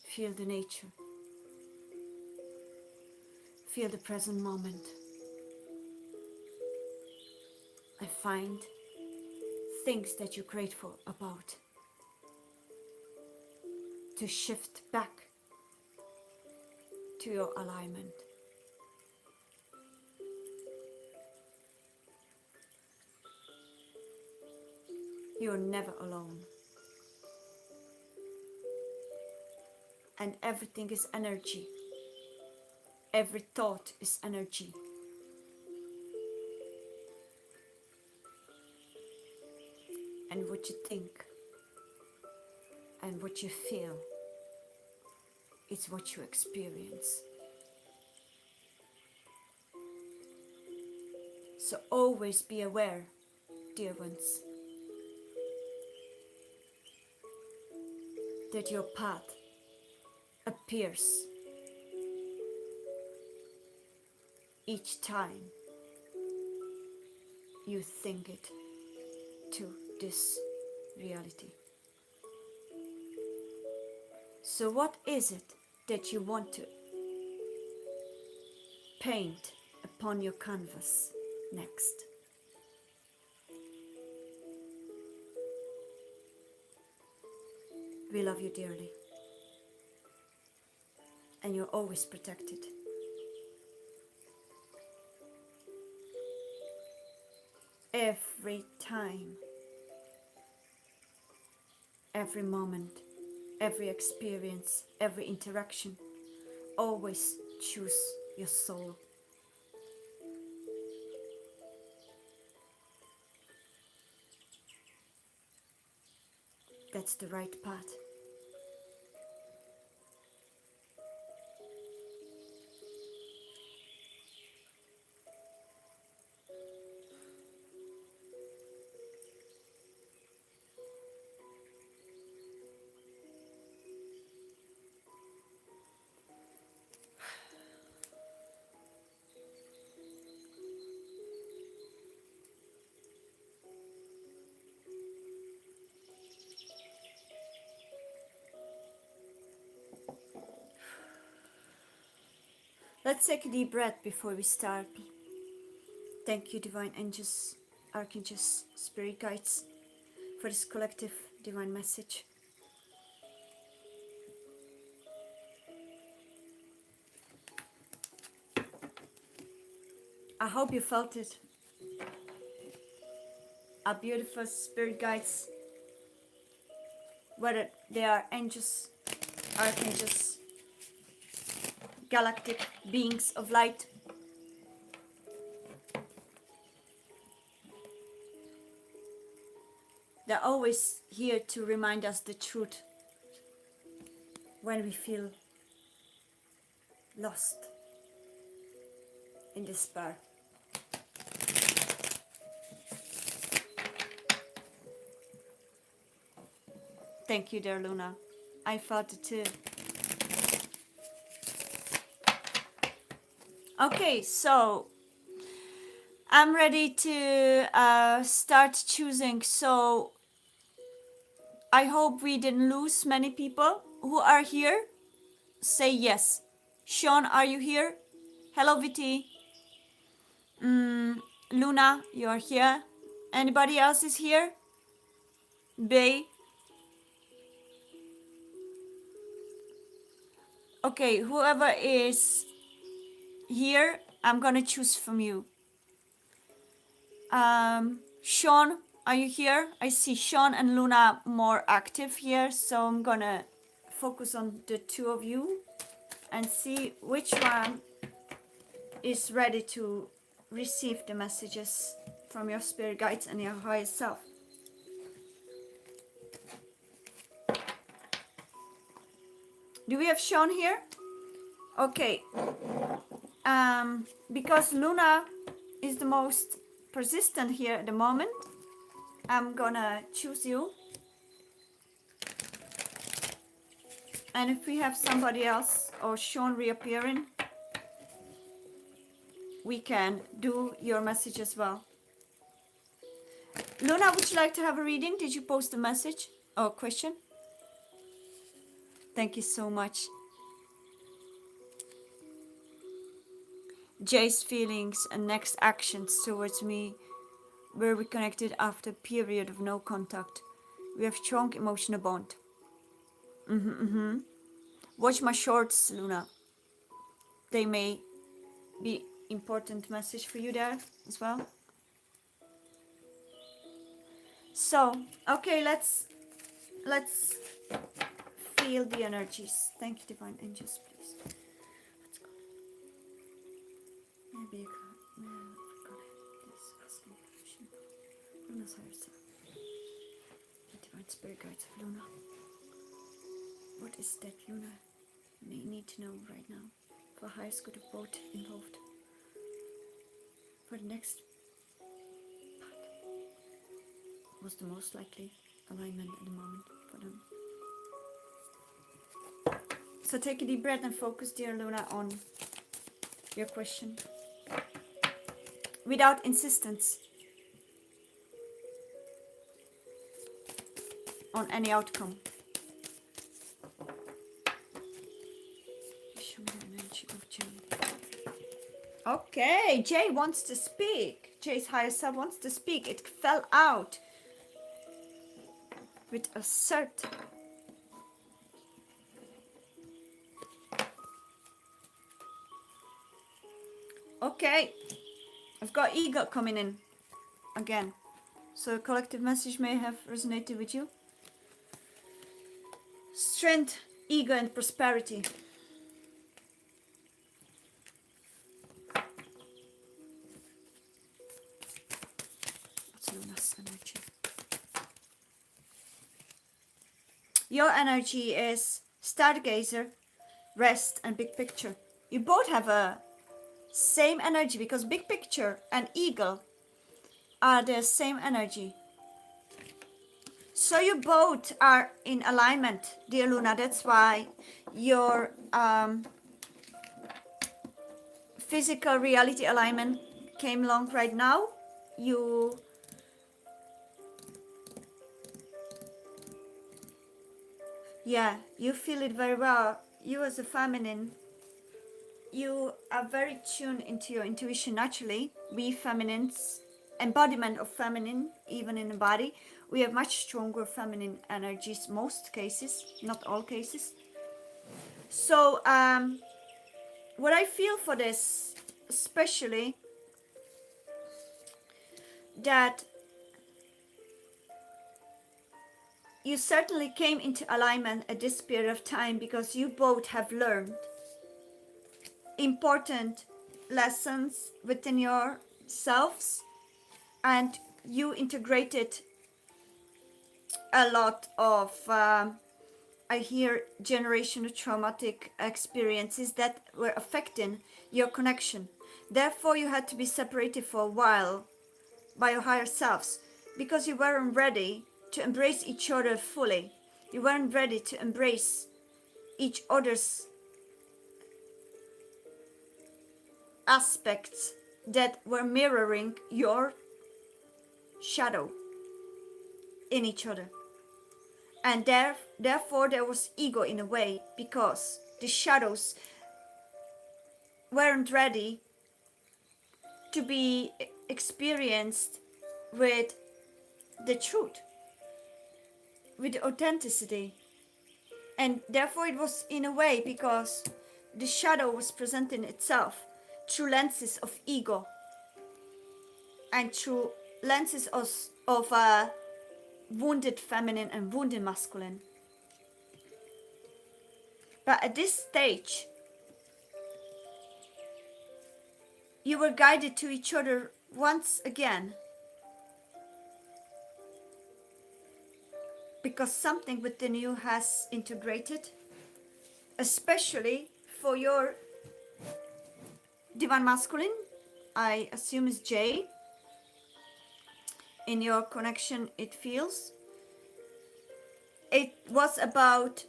feel the nature, feel the present moment. And find things that you're grateful about, to shift back to your alignment. You're never alone. And everything is energy. Every thought is energy. And what you think and what you feel is what you experience. So always be aware, dear ones, that your path appears each time you think it to this reality. So what is it that you want to paint upon your canvas next? We love you dearly, and you're always protected. Every time, every moment, every experience, every interaction, always choose your soul. That's the right path. Let's take a deep breath before we start. Thank you, divine angels, archangels, spirit guides, for this collective divine message. I hope you felt it. Our beautiful spirit guides, whether they are angels, archangels, galactic beings of light, they're always here to remind us the truth when we feel lost in despair. Thank you, dear Luna. I felt it too. Okay, so I'm ready to start choosing. So I hope we didn't lose many people who are here. Say yes. Sean, are you here? Hello, Viti. Luna, you are here. Anybody else is here? Bay. Okay, whoever is here, I'm gonna choose from you. Sean, are you here? I see Sean and Luna more active here, so I'm gonna focus on the two of you and see which one is ready to receive the messages from your spirit guides and your higher self. Do we have Sean here? Okay. Because Luna is the most persistent here at the moment, I'm gonna choose you. And if we have somebody else or Sean reappearing, we can do your message as well. Luna, would you like to have a reading? Did you post a message or question? Thank you so much. Jay's feelings and next actions towards me were reconnected after a period of no contact. We have strong emotional bond. Watch my shorts, Luna. They may be important message for you there as well. So, okay, let's feel the energies. Thank you, divine angels, please. Let's go. Maybe I forgot this asking permission. Luna's higher self. The divine spirit guides of Luna. What is that Luna may need to know right now for highest good of both involved? For the next path was the most likely alignment at the moment for them. So take a deep breath and focus, dear Luna, on your question. Without insistence on any outcome. Show me the energy of Jay. Okay, Jay wants to speak. Jay's higher self wants to speak. It fell out with assert. Okay, I've got ego coming in again. So a collective message may have resonated with you. Strength, ego, and prosperity. What's Luna's energy? Your energy is stargazer, rest, and big picture. You both have a same energy because big picture and eagle are the same energy. So you both are in alignment, dear Luna. That's why your physical reality alignment came along right now. You feel it very well. You as a feminine, you are very tuned into your intuition naturally. We feminines, embodiment of feminine, even in the body, we have much stronger feminine energies, most cases, not all cases. So what I feel for this, especially that you certainly came into alignment at this period of time because you both have learned important lessons within yourselves, and you integrated a lot of I hear generational traumatic experiences that were affecting your connection. Therefore you had to be separated for a while by your higher selves because you weren't ready to embrace each other fully. You weren't ready to embrace each other's aspects that were mirroring your shadow in each other. And therefore there was ego in a way because the shadows weren't ready to be experienced with the truth, with authenticity. And therefore it was in a way because the shadow was presenting itself through lenses of ego and through lenses of wounded feminine and wounded masculine. But at this stage, you were guided to each other once again because something within you has integrated, especially for your divine masculine, I assume is Jay. in your connection it feels. It was about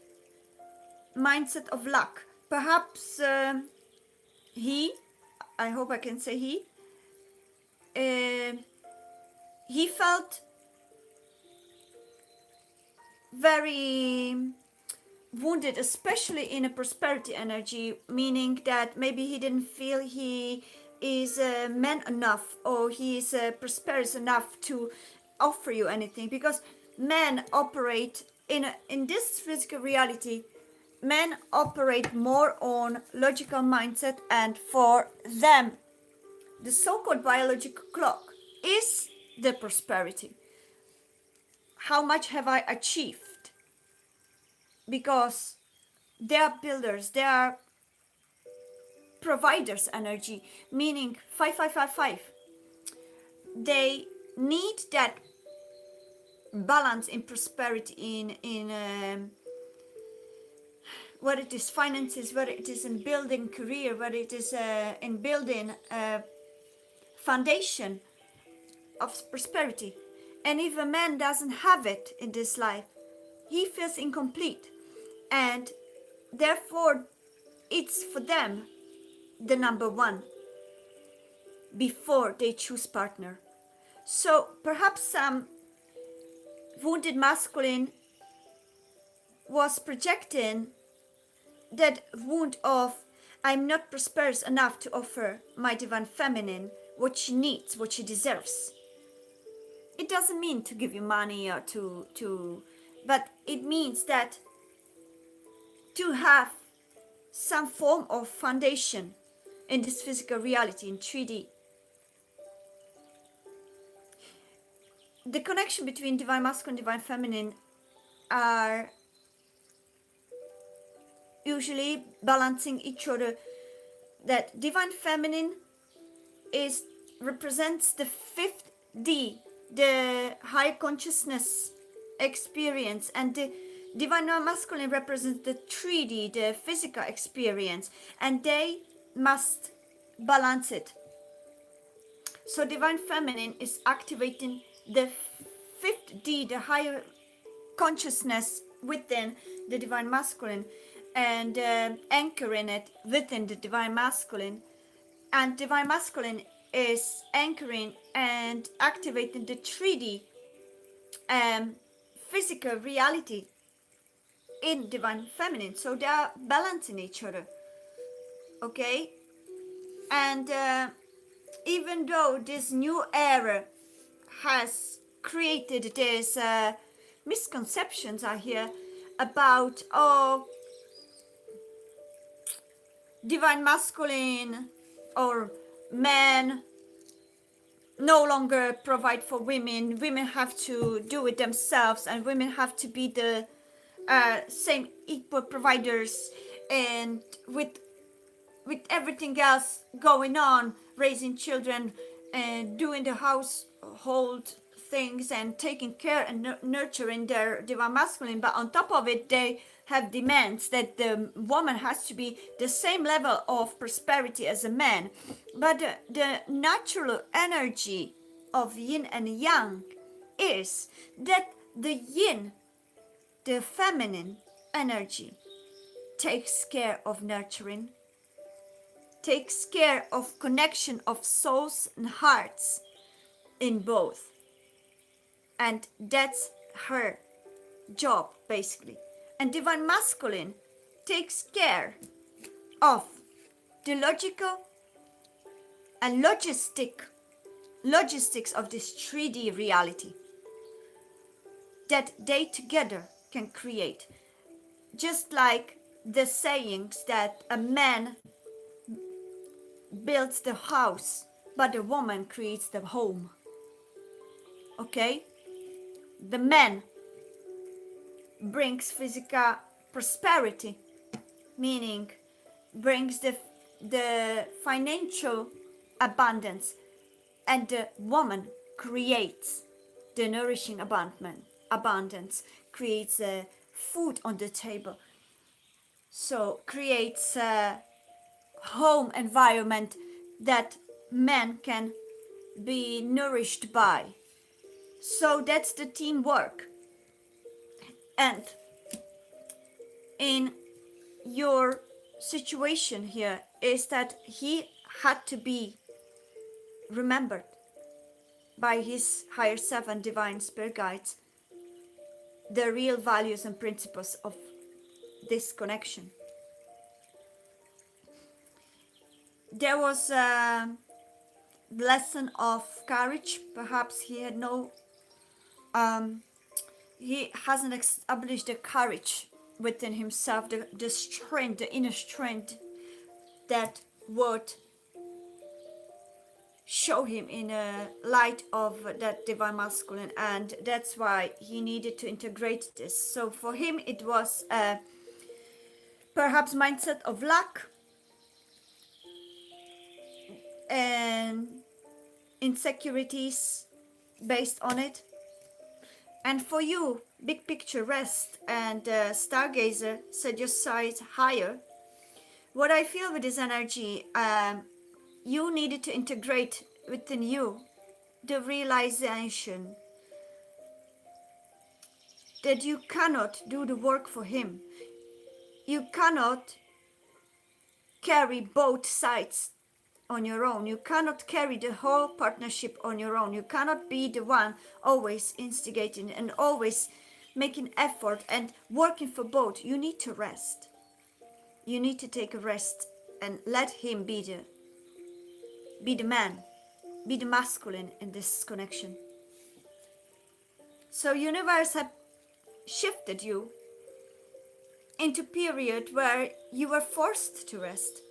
mindset of luck. Perhaps I hope I can say he felt very wounded, especially in a prosperity energy, meaning that maybe he didn't feel he is man enough, or he is prosperous enough to offer you anything, because men operate in this physical reality. Men operate more on logical mindset, and for them the so-called biological clock is the prosperity. How much have I achieved? Because they are builders, they are providers energy, meaning 5555. They need that balance in prosperity, in whether it is finances, whether it is in building career, whether it is in building foundation of prosperity. And if a man doesn't have it in this life, he feels incomplete, and therefore it's for them the number one before they choose partner. So perhaps some wounded masculine was projecting that wound of, I'm not prosperous enough to offer my divine feminine what she needs, what she deserves. It doesn't mean to give you money or but it means that to have some form of foundation in this physical reality in 3D. The connection between divine masculine and divine feminine are usually balancing each other. That divine feminine represents the 5th D, the higher consciousness experience, and the divine masculine represents the 3D, the physical experience, and they must balance it. So divine feminine is activating the 5th D, the higher consciousness within the divine masculine, and anchoring it within the divine masculine. And divine masculine is anchoring and activating the 3D physical reality in divine feminine. So they are balancing each other. Okay? And even though this new era has created these misconceptions are here about, oh, divine masculine or men no longer provide for women, women have to do it themselves, and women have to be the same equal providers, and with everything else going on, raising children and doing the household things and taking care and nurturing their divine masculine, but on top of it they have demands that the woman has to be the same level of prosperity as a man. But the natural energy of yin and yang is that the yin, the feminine energy, takes care of nurturing, takes care of connection of souls and hearts in both, and that's her job basically. And divine masculine takes care of the logical and logistics of this 3D reality that they together can create. Just like the sayings that a man builds the house, but a woman creates the home. Okay? The man brings physical prosperity, meaning brings the financial abundance, and the woman creates the nourishing abundance, creates food on the table, so creates a home environment that men can be nourished by. So that's the teamwork. And in your situation here is that he had to be remembered by his higher self and divine spirit guides the real values and principles of this connection. There was a lesson of courage. Perhaps he had no he hasn't established the courage within himself, the strength, the inner strength that would show him in a light of that divine masculine, and that's why he needed to integrate this. So for him it was perhaps mindset of luck and insecurities based on it. And for you, big picture rest and stargazer, set your sights higher. What I feel with this energy, you needed to integrate within you the realization that you cannot do the work for him. You cannot carry both sides on your own. You cannot carry the whole partnership on your own. You cannot be the one always instigating and always making effort and working for both. You need to rest. You need to take a rest and let him be the man, be the masculine in this connection. So universe have shifted you into period where you were forced to rest.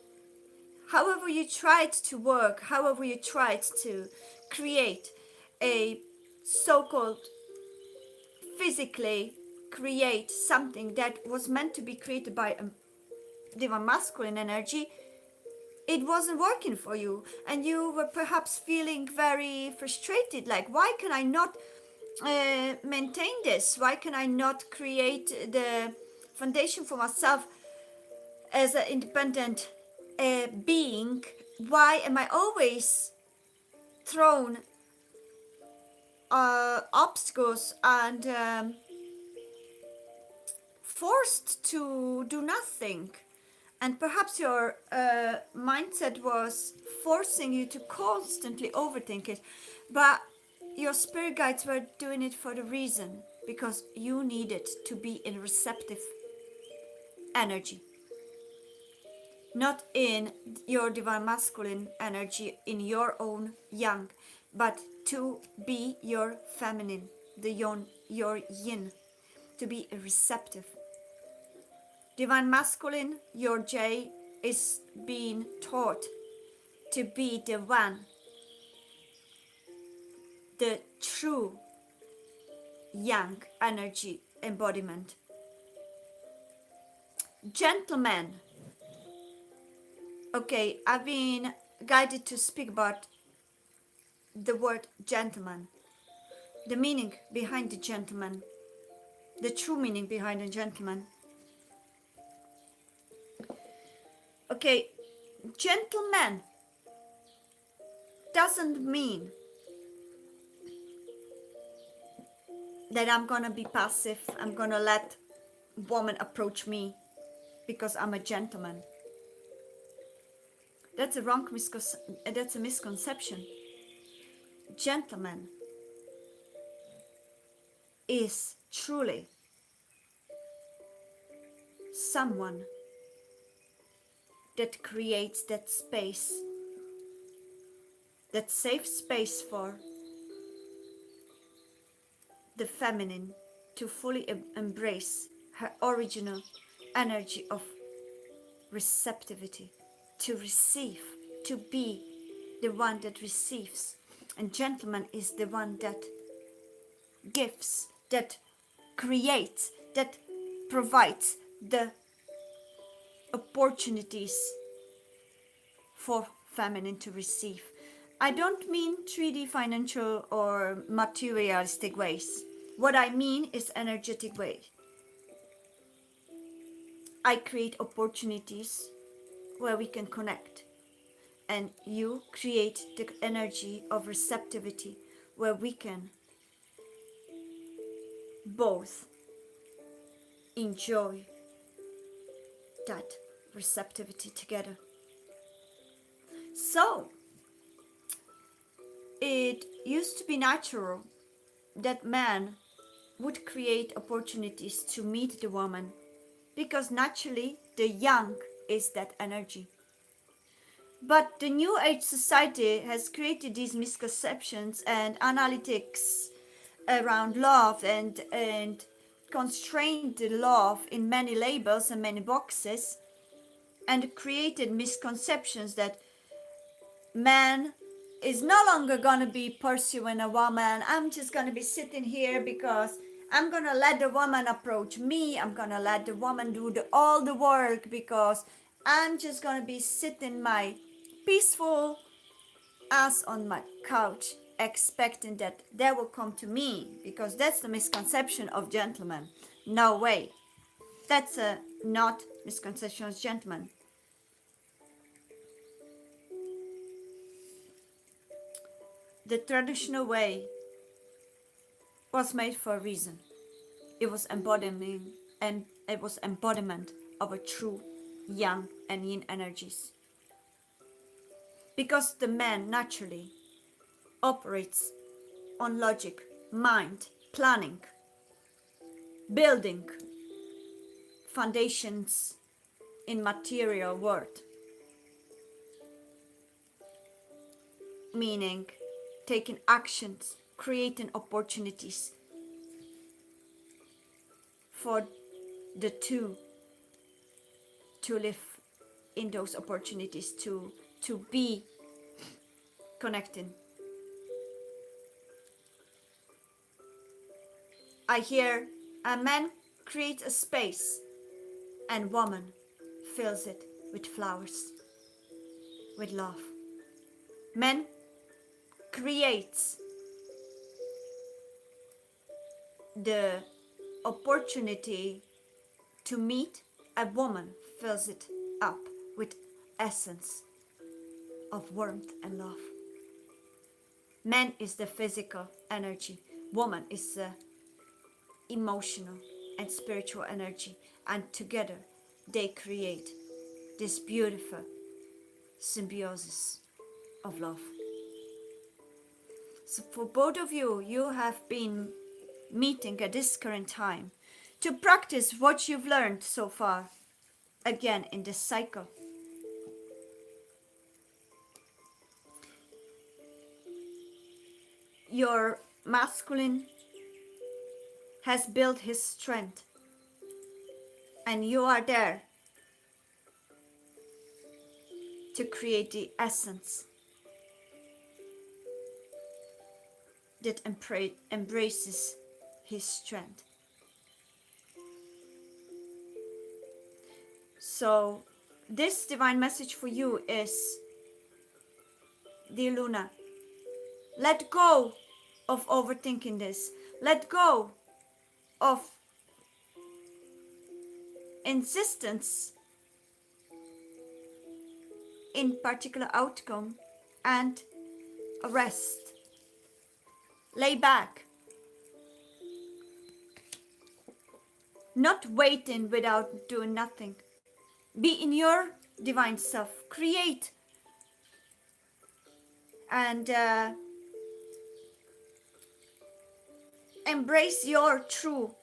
However you tried to work, however you tried to create a so-called physically create something that was meant to be created by a divine masculine energy, it wasn't working for you, and you were perhaps feeling very frustrated, like, why can I not maintain this? Why can I not create the foundation for myself as an independent being? Why am I always thrown obstacles and forced to do nothing? And perhaps your mindset was forcing you to constantly overthink it, but your spirit guides were doing it for the reason because you needed to be in receptive energy, not in your divine masculine energy, in your own yang, but to be your feminine, your yin, to be receptive. Divine masculine, your J, is being taught to be the one, the true yang energy embodiment. Gentlemen. Okay, I've been guided to speak about the word gentleman, the meaning behind the gentleman, the true meaning behind the gentleman. Okay, gentleman doesn't mean that I'm gonna be passive, I'm gonna let woman approach me because I'm a gentleman. That's a misconception. Gentleman is truly someone that creates that space, that safe space for the feminine to fully embrace her original energy of receptivity, to receive, to be the one that receives. And gentleman is the one that gives, that creates, that provides the opportunities for feminine to receive. I don't mean 3D financial or materialistic ways. What I mean is energetic way. I create opportunities where we can connect, and you create the energy of receptivity where we can both enjoy that receptivity together. So, it used to be natural that man would create opportunities to meet the woman because naturally the young is that energy. But the New Age society has created these misconceptions and analytics around love and constrained the love in many labels and many boxes and created misconceptions that man is no longer gonna be pursuing a woman. I'm just gonna be sitting here because I'm gonna let the woman approach me. I'm gonna let the woman do all the work because I'm just gonna be sitting my peaceful ass on my couch expecting that they will come to me, because that's the misconception of gentlemen. No way. That's a not misconception of gentlemen. The traditional way was made for a reason. It was embodying and it was embodiment of a true yang and yin energies. Because the man naturally operates on logic, mind, planning, building foundations in material world, meaning taking actions, creating opportunities for the two to live in those opportunities, to be connecting. I hear a man creates a space and woman fills it with flowers, with love. Man creates the opportunity to meet, a woman fills it up with essence of warmth and love. Man is the physical energy, woman is the emotional and spiritual energy, and together they create this beautiful symbiosis of love. So for both of you, you have been meeting at this current time to practice what you've learned so far, again in this cycle. Your masculine has built his strength, and you are there to create the essence that embraces his strength. So this divine message for you is, dear Luna, let go of overthinking this. Let go of insistence in particular outcome and rest. Lay back. Not waiting without doing nothing. Be in your divine self. Create and embrace your true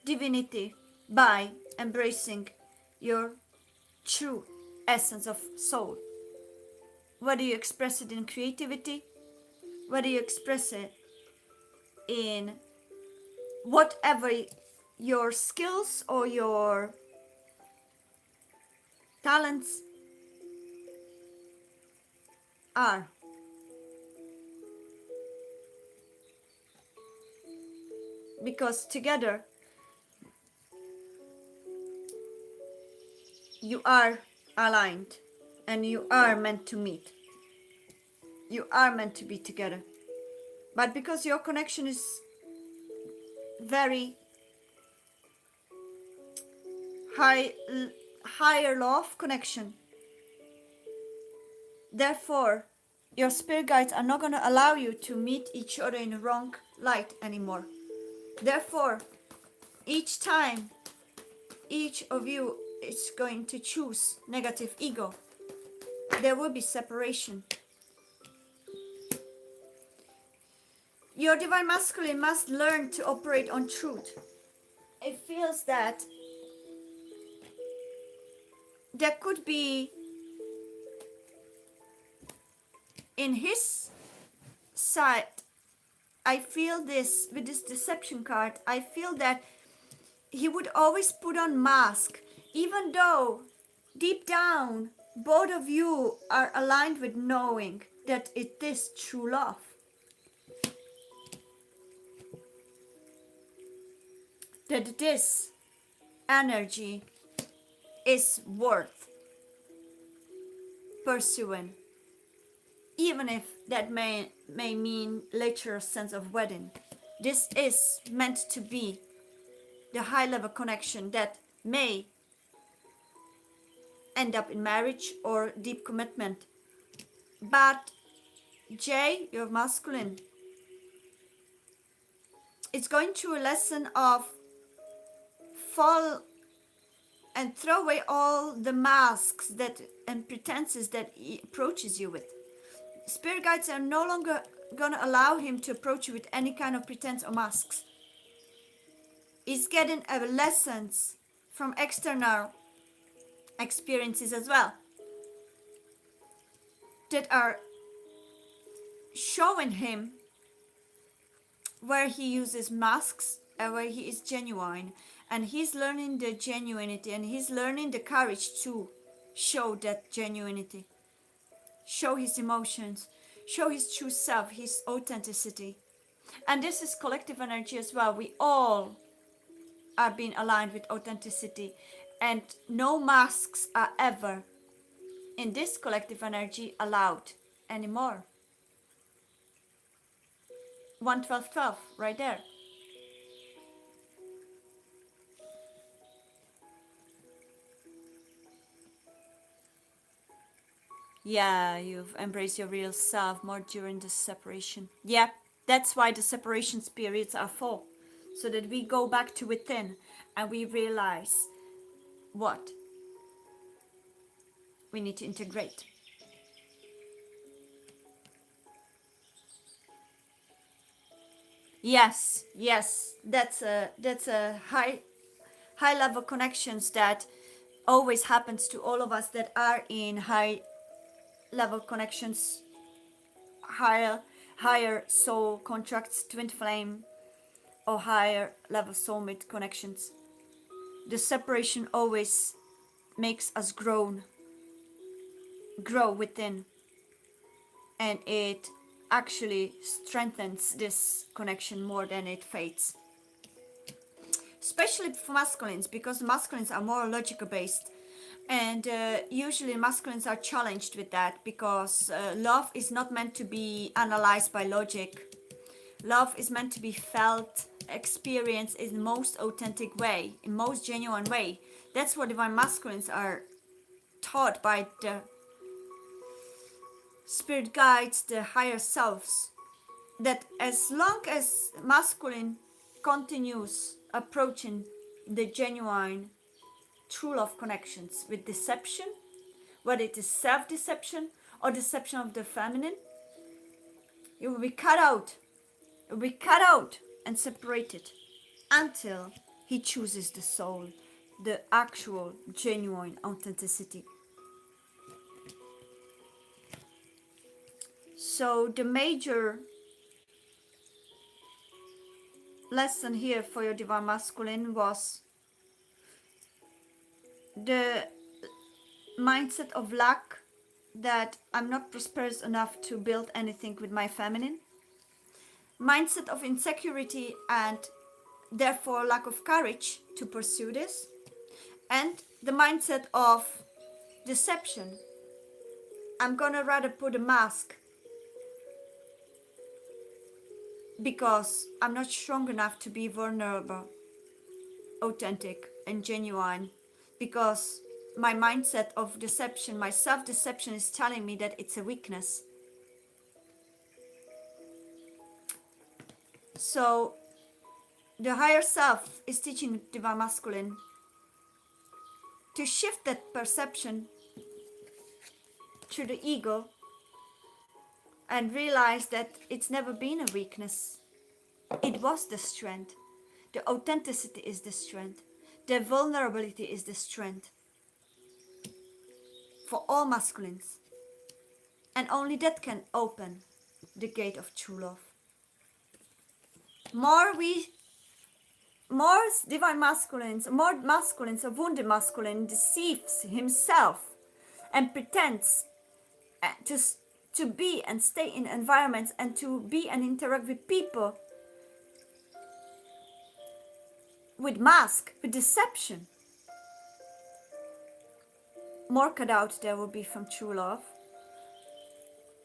divinity by embracing your true essence of soul. Whether you express it in creativity, whether you express it in whatever your skills or your talents are. Because together you are aligned and you are meant to meet. You are meant to be together. But because your connection is very higher love connection, therefore your spirit guides are not going to allow you to meet each other in the wrong light anymore. Therefore Each time each of you is going to choose negative ego, there will be separation. Your divine masculine must learn to operate on truth. It feels that there could be, in his side, I feel this, with this deception card, I feel that he would always put on mask, even though deep down both of you are aligned with knowing that it is true love. That this energy is worth pursuing, even if that may mean later sense of wedding. This is meant to be the high level connection that may end up in marriage or deep commitment. But Jay, your masculine, it's going through a lesson of fall and throw away all the masks that and pretenses that he approaches you with. Spirit guides are no longer going to allow him to approach you with any kind of pretense or masks. He's getting lessons from external experiences as well that are showing him where he uses masks and where he is genuine, and he's learning the genuinity and he's learning the courage to show that genuinity, show his emotions, show his true self, his authenticity. And this is collective energy as well. We all are being aligned with authenticity, and no masks are ever in this collective energy allowed anymore. 11212 right there. Yeah, you've embraced your real self more during the separation. Yeah, that's why the separation periods are for, so that we go back to within and we realize what we need to integrate. Yes, yes, that's a high level connections that always happens to all of us that are in high level connections, higher soul contracts, twin flame, or higher level soulmate connections. The separation always makes us grow within, and it actually strengthens this connection more than it fades. Especially for masculines, because masculines are more logical based, and usually masculines are challenged with that, because love is not meant to be analyzed by logic. Love is meant to be felt, experienced in the most authentic way, in most genuine way. That's what divine masculines are taught by the spirit guides, the higher selves, that as long as masculine continues approaching the genuine true love connections with deception, whether it is self-deception or deception of the feminine, it will be cut out. It will be cut out and separated until he chooses the soul, the actual genuine authenticity. So the major lesson here for your divine masculine was the mindset of lack, that I'm not prosperous enough to build anything with my feminine, mindset of insecurity and therefore lack of courage to pursue this, and the mindset of deception. I'm gonna rather put a mask because I'm not strong enough to be vulnerable, authentic and genuine, because my mindset of deception, my self-deception is telling me that it's a weakness. So The higher self is teaching divine masculine to shift that perception through the ego and realize that it's never been a weakness. It was the strength. The authenticity is the strength. The vulnerability is the strength for all masculines. And only that can open the gate of true love. More divine masculines, more masculines, a wounded masculine deceives himself and pretends to, to be and stay in environments and to be and interact with people with mask, with deception. More cut out there will be from true love,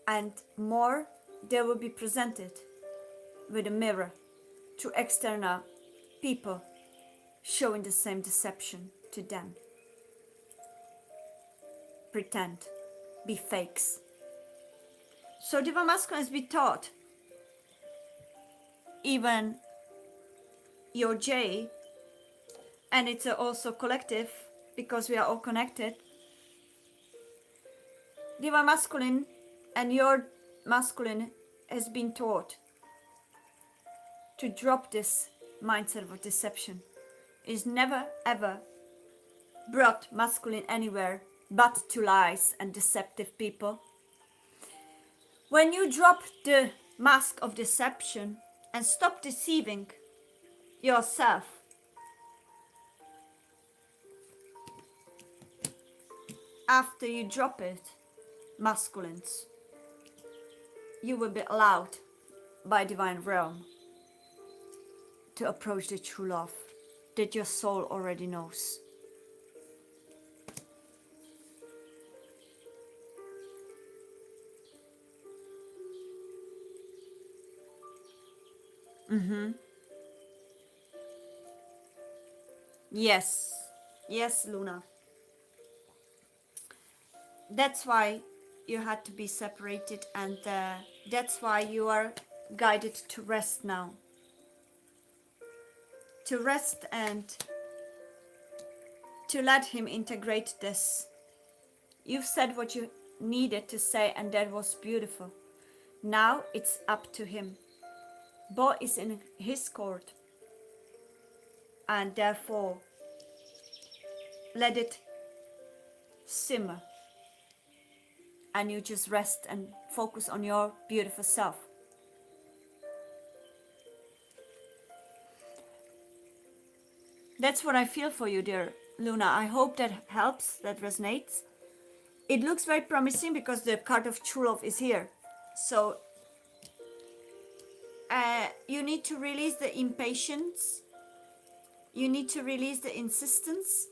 and more they will be presented with a mirror to external people showing the same deception to them. Pretend, be fakes. So divine masculines be taught, even your J, and it's also collective because we are all connected. Divine masculine and your masculine has been taught to drop this mindset of deception. Is never ever brought masculine anywhere but to lies and deceptive people. When you drop the mask of deception and stop deceiving yourself, after you drop it, masculines, you will be allowed by divine realm to approach the true love that your soul already knows. Yes, yes, Luna. That's why you had to be separated, and that's why you are guided to rest now. To rest and to let him integrate this. You've said what you needed to say, and that was beautiful. Now it's up to him. Bo is in his court, and therefore let it simmer, and you just rest and focus on your beautiful self. That's what I feel for you, dear Luna. I hope that helps, that resonates. It looks very promising because the card of true love is here. So you need to release the impatience. You need to release the insistence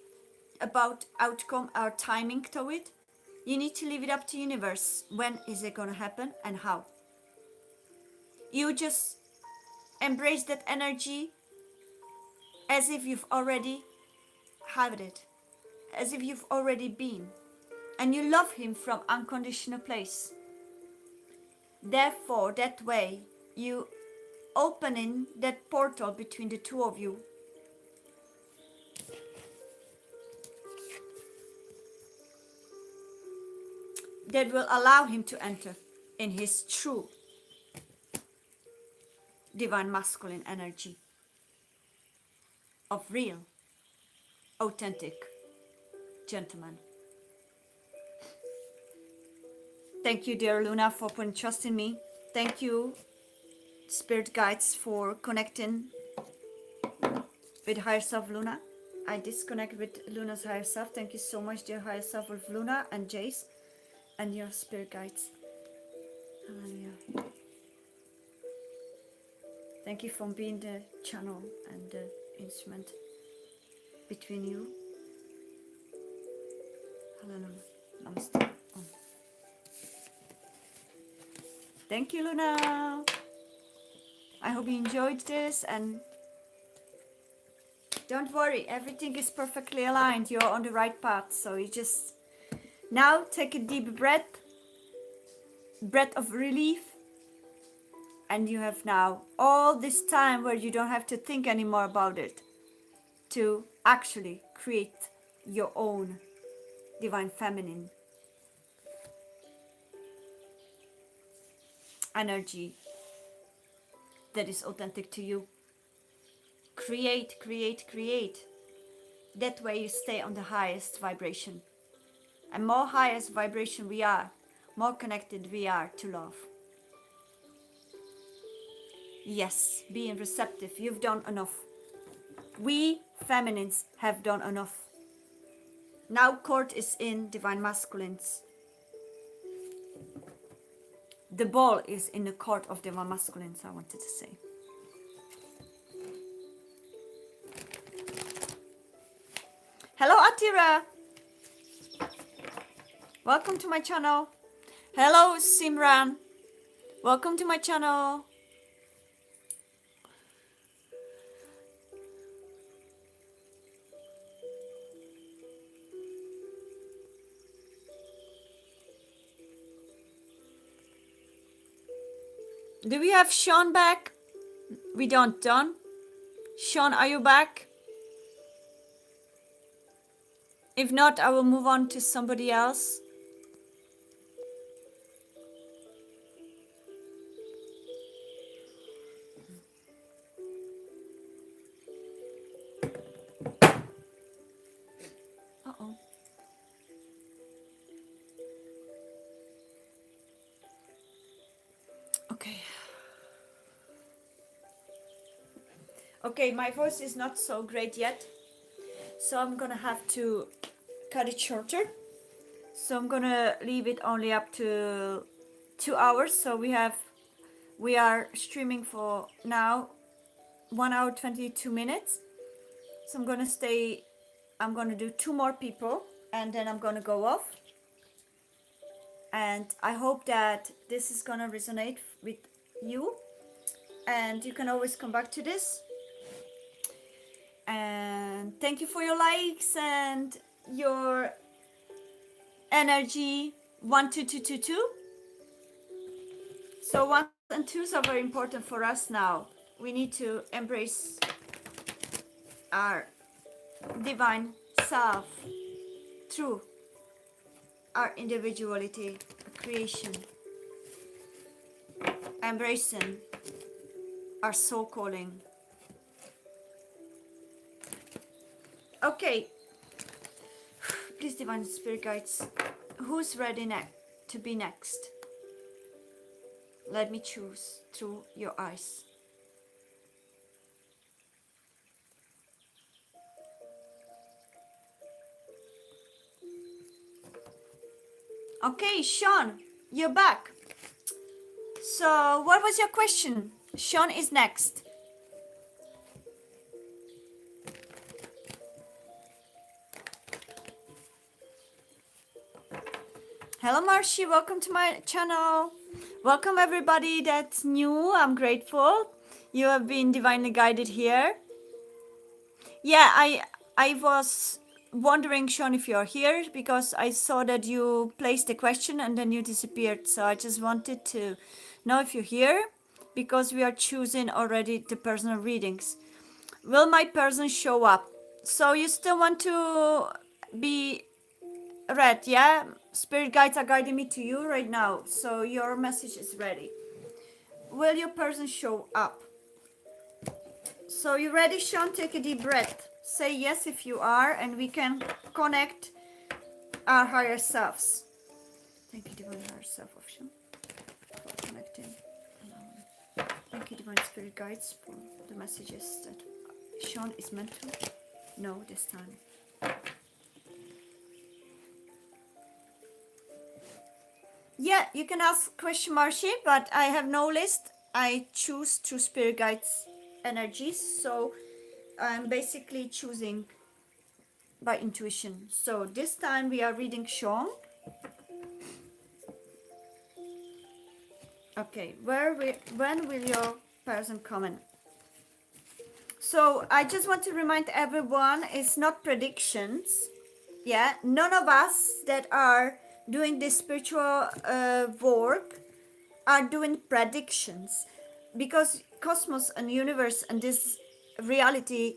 about outcome or timing to it. You need to leave it up to universe. When is it going to happen and how? You just embrace that energy as if you've already had it, as if you've already been, and you love him from unconditional place. Therefore, that way you opening that portal between the two of you. That will allow him to enter in his true divine masculine energy of real, authentic gentleman. Thank you, dear Luna, for putting trust in me. Thank you, spirit guides, for connecting with higher self Luna. I disconnect with Luna's higher self. Thank you so much, dear higher self of Luna and Jace and your spirit guides. Hallelujah. Thank you for being the channel and the instrument between you. Hallelujah. Namaste. Om. Thank you, Luna. I hope you enjoyed this, and don't worry, everything is perfectly aligned. You're on the right path. So you just now take a deep breath of relief, And you have now all this time where you don't have to think anymore about it to actually create your own divine feminine energy that is authentic to you. Create, create, create. That way you stay on the highest vibration. And more highest vibration we are, more connected we are to love. Yes, being receptive, you've done enough. We feminines have done enough. Now court is in divine masculines. The ball is in the court of divine masculines, I wanted to say. Hello Atira! Welcome to my channel. Hello Simran! Welcome to my channel. Do we have Sean back? We don't, Don. Sean, are you back? If not, I will move on to somebody else. Uh-oh. Okay. Okay, my voice is not so great yet, so I'm gonna have to cut it shorter. So I'm gonna leave it only up to 2 hours. So we are streaming for now 1 hour 22 minutes. So I'm gonna do 2 more people and then I'm gonna go off. And I hope that this is gonna resonate with you, and you can always come back to this. And thank you for your likes and your energy. 1 2 2 2 2. So 1s and 2s are very important for us now. We need to embrace our divine self through our individuality, creation, embracing our soul calling. Okay, please, divine spirit guides, who's ready to be next? Let me choose through your eyes. Okay, Sean, you're back. So, what was your question? Sean is next. Hello, Marcy. Welcome to my channel. Welcome, everybody that's new. I'm grateful. You have been divinely guided here. Yeah, I was wondering, Sean, if you're here because I saw that you placed a question and then you disappeared. So I just wanted to know if you're here because we are choosing already the personal readings. Will my person show up? So you still want to be read, yeah? Spirit guides are guiding me to you right now. So your message is ready. Will your person show up? So you ready, Sean? Take a deep breath. Say yes if you are, and we can connect our higher selves. Thank you, divine higher self of Sean, for connecting. Thank you, divine spirit guides, for the messages that Sean is meant to know this time. Yeah, you can ask question, Marcy, but I have no list. I choose through spirit guides energies, so I'm basically choosing by intuition. So this time we are reading Sean. Okay, when will your person come in? So I just want to remind everyone, it's not predictions. Yeah, none of us that are doing this spiritual work are doing predictions. because cosmos and universe and this reality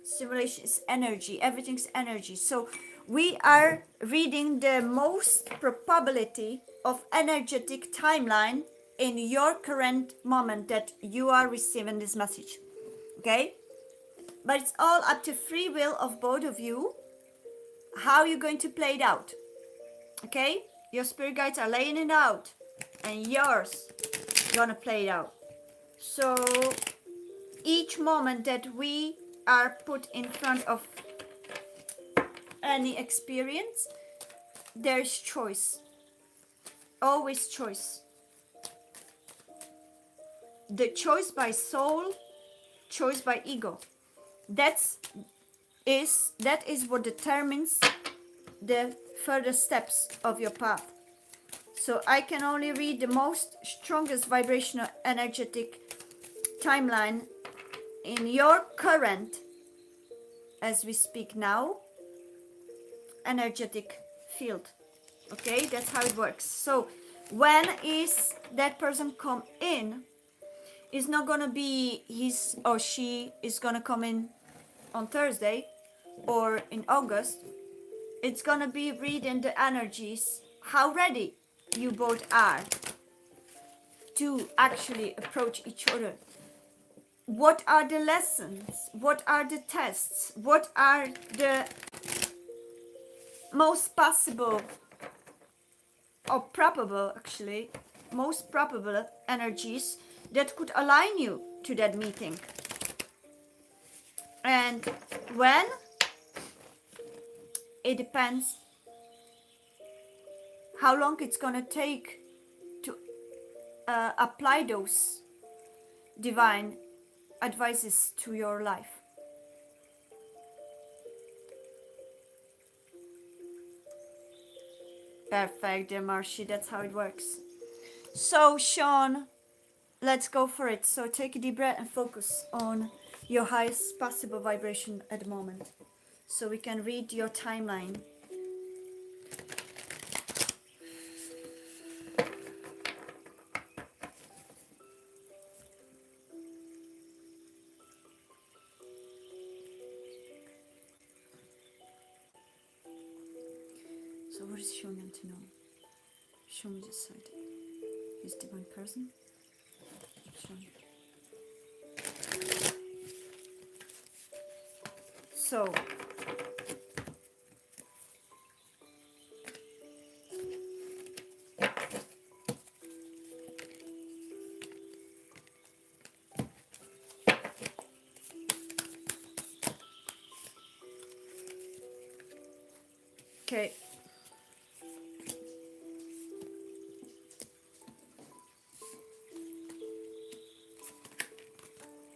simulation is energy, everything's energy. So we are reading the most probability of energetic timeline in your current moment that you are receiving this message. Okay, but it's all up to free will of both of you how you're going to play it out. Okay, your spirit guides are laying it out and yours gonna play it out. So each moment that we are put in front of any experience, there's choice, always choice. The choice by soul, choice by ego. That is what determines the further steps of your path. So I can only read the most strongest vibrational energetic timeline in your current, as we speak now, energetic field. Okay, that's how it works. So when is that person come in, it's not gonna be his or she is gonna come in on Thursday or in August. It's gonna be reading the energies, how ready you both are to actually approach each other. What are the lessons? What are the tests? What are the most possible or probable, actually, most probable energies that could align you to that meeting? And when? It depends how long it's gonna take to apply those divine advices to your life. Perfect, dear Marcy, that's how it works. So, Sean, let's go for it. So, take a deep breath and focus on your highest possible vibration at the moment, so we can read your timeline. So what is Sean meant to know? Show me this side. His divine person. Sean. So okay.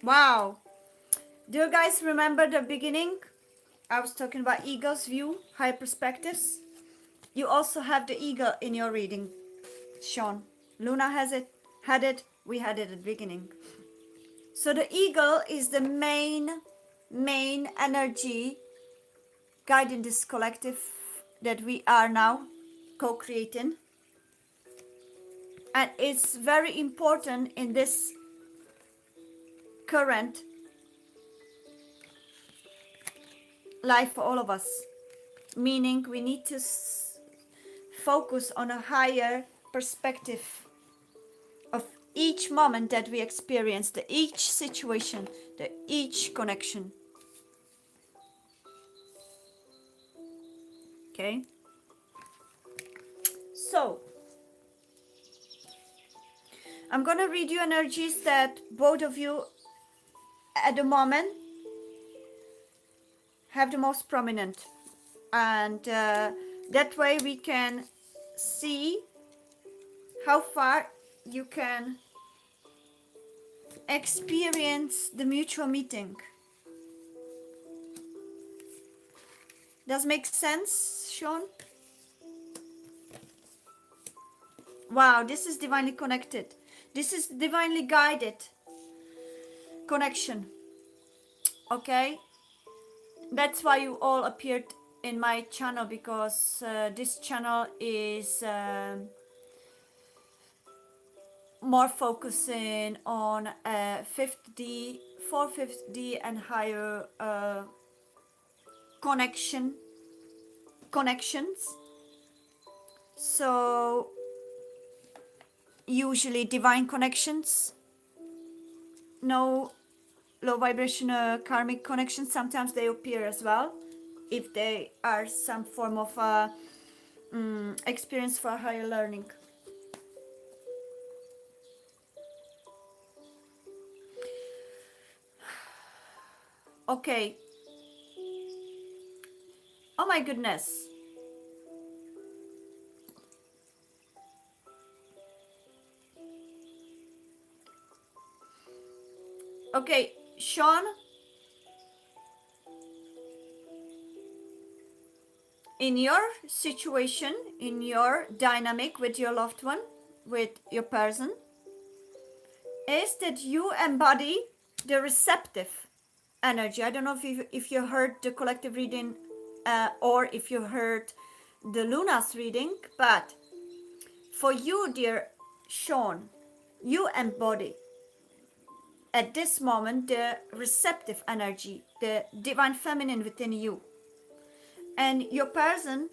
Wow. Do you guys remember the beginning? I was talking about eagle's view, high perspectives. You also have the eagle in your reading, Sean. Luna has it, had it, we had it at the beginning. So the eagle is the main energy guiding this collective that we are now co-creating. And it's very important in this current life for all of us. Meaning we need to focus on a higher perspective of each moment that we experience, the each situation, the each connection. Okay? So, I'm gonna read you energies that both of you at the moment have the most prominent. And that way we can see how far you can experience the mutual meeting. Does make sense, Sean? Wow, this is divinely connected. This is divinely guided connection. Okay? That's why you all appeared in my channel, because this channel is more focusing on 5D, 450D and higher connections. So usually divine connections, no low vibrational karmic connections. Sometimes they appear as well if they are some form of experience for higher learning. Okay. Oh my goodness. Okay, Sean, in your situation, in your dynamic with your loved one, with your person, is that you embody the receptive energy. I don't know if you heard the collective reading or if you heard the Luna's reading, but for you, dear Sean, you embody at this moment the receptive energy, the divine feminine within you. And your person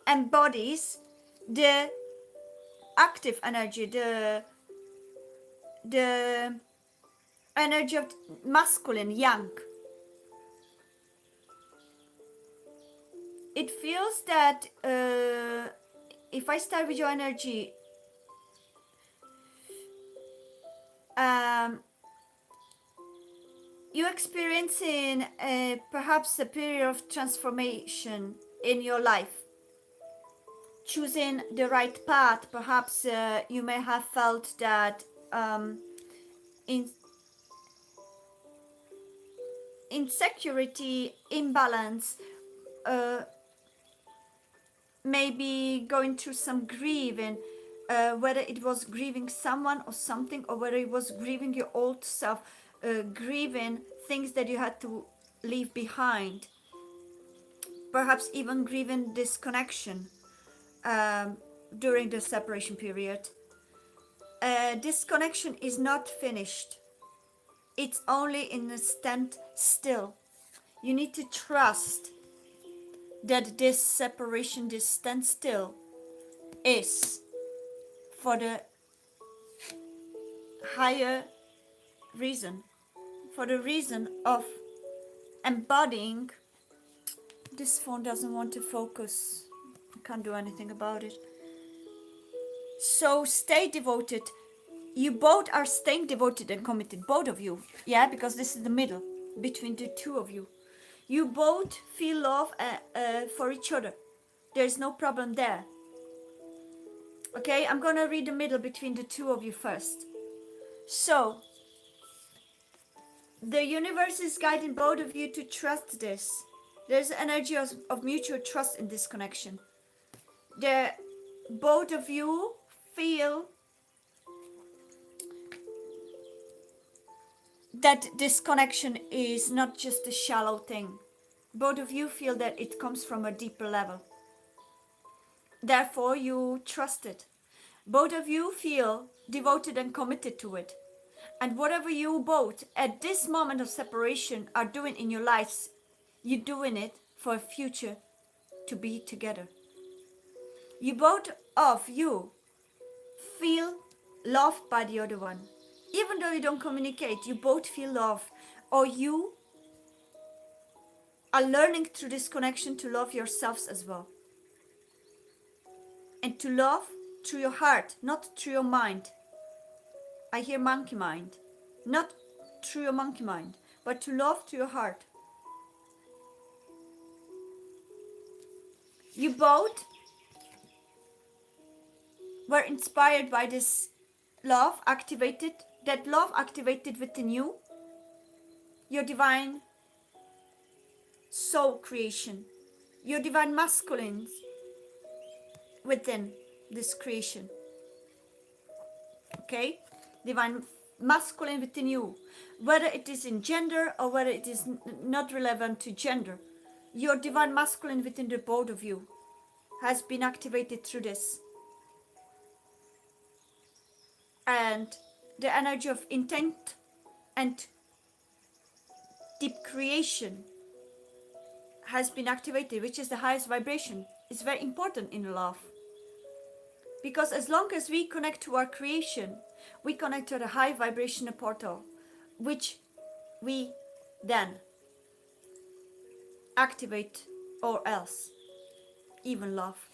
embodies the active energy, the energy of masculine, yang. It feels that if I start with your energy, you're experiencing perhaps a period of transformation in your life, choosing the right path. Perhaps you may have felt that in insecurity, imbalance, maybe going through some grieving, whether it was grieving someone or something, or whether it was grieving your old self, grieving things that you had to leave behind, perhaps even grieving disconnection during the separation period. Disconnection is not finished. It's only in a standstill. You need to trust that this separation, this standstill, is for the higher reason, for the reason of embodying. This phone doesn't want to focus. I can't do anything about it. So stay devoted. You both are staying devoted and committed, both of you. Yeah, because this is the middle between the two of you. You both feel love for each other. There's no problem there. Okay, I'm gonna read the middle between the two of you first. So, the universe is guiding both of you to trust this. There's energy of mutual trust in this connection. Both of you feel that this connection is not just a shallow thing. Both of you feel that it comes from a deeper level. Therefore, you trust it. Both of you feel devoted and committed to it. And whatever you both at this moment of separation are doing in your lives, you're doing it for a future to be together. You both of you feel loved by the other one. Even though you don't communicate, you both feel love. Or you are learning through this connection to love yourselves as well. And to love through your heart, not through your mind. I hear monkey mind. Not through your monkey mind, but to love through your heart. You both were inspired by this love activated, that love activated within you, your divine soul creation, your divine masculines within this creation. Okay? Divine masculine within you, whether it is in gender or whether it is not relevant to gender. Your divine masculine within the both of you has been activated through this. and the energy of intent and deep creation has been activated, which is the highest vibration. It's very important in love, because as long as we connect to our creation, we connect to the high vibrational portal, which we then activate, or else even love.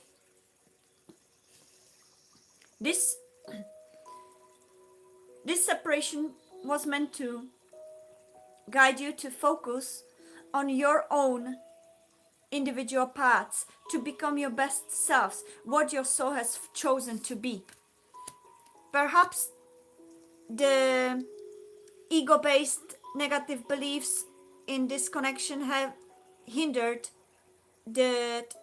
This separation was meant to guide you to focus on your own individual paths to become your best selves, what your soul has chosen to be. Perhaps the ego-based negative beliefs in this connection have hindered that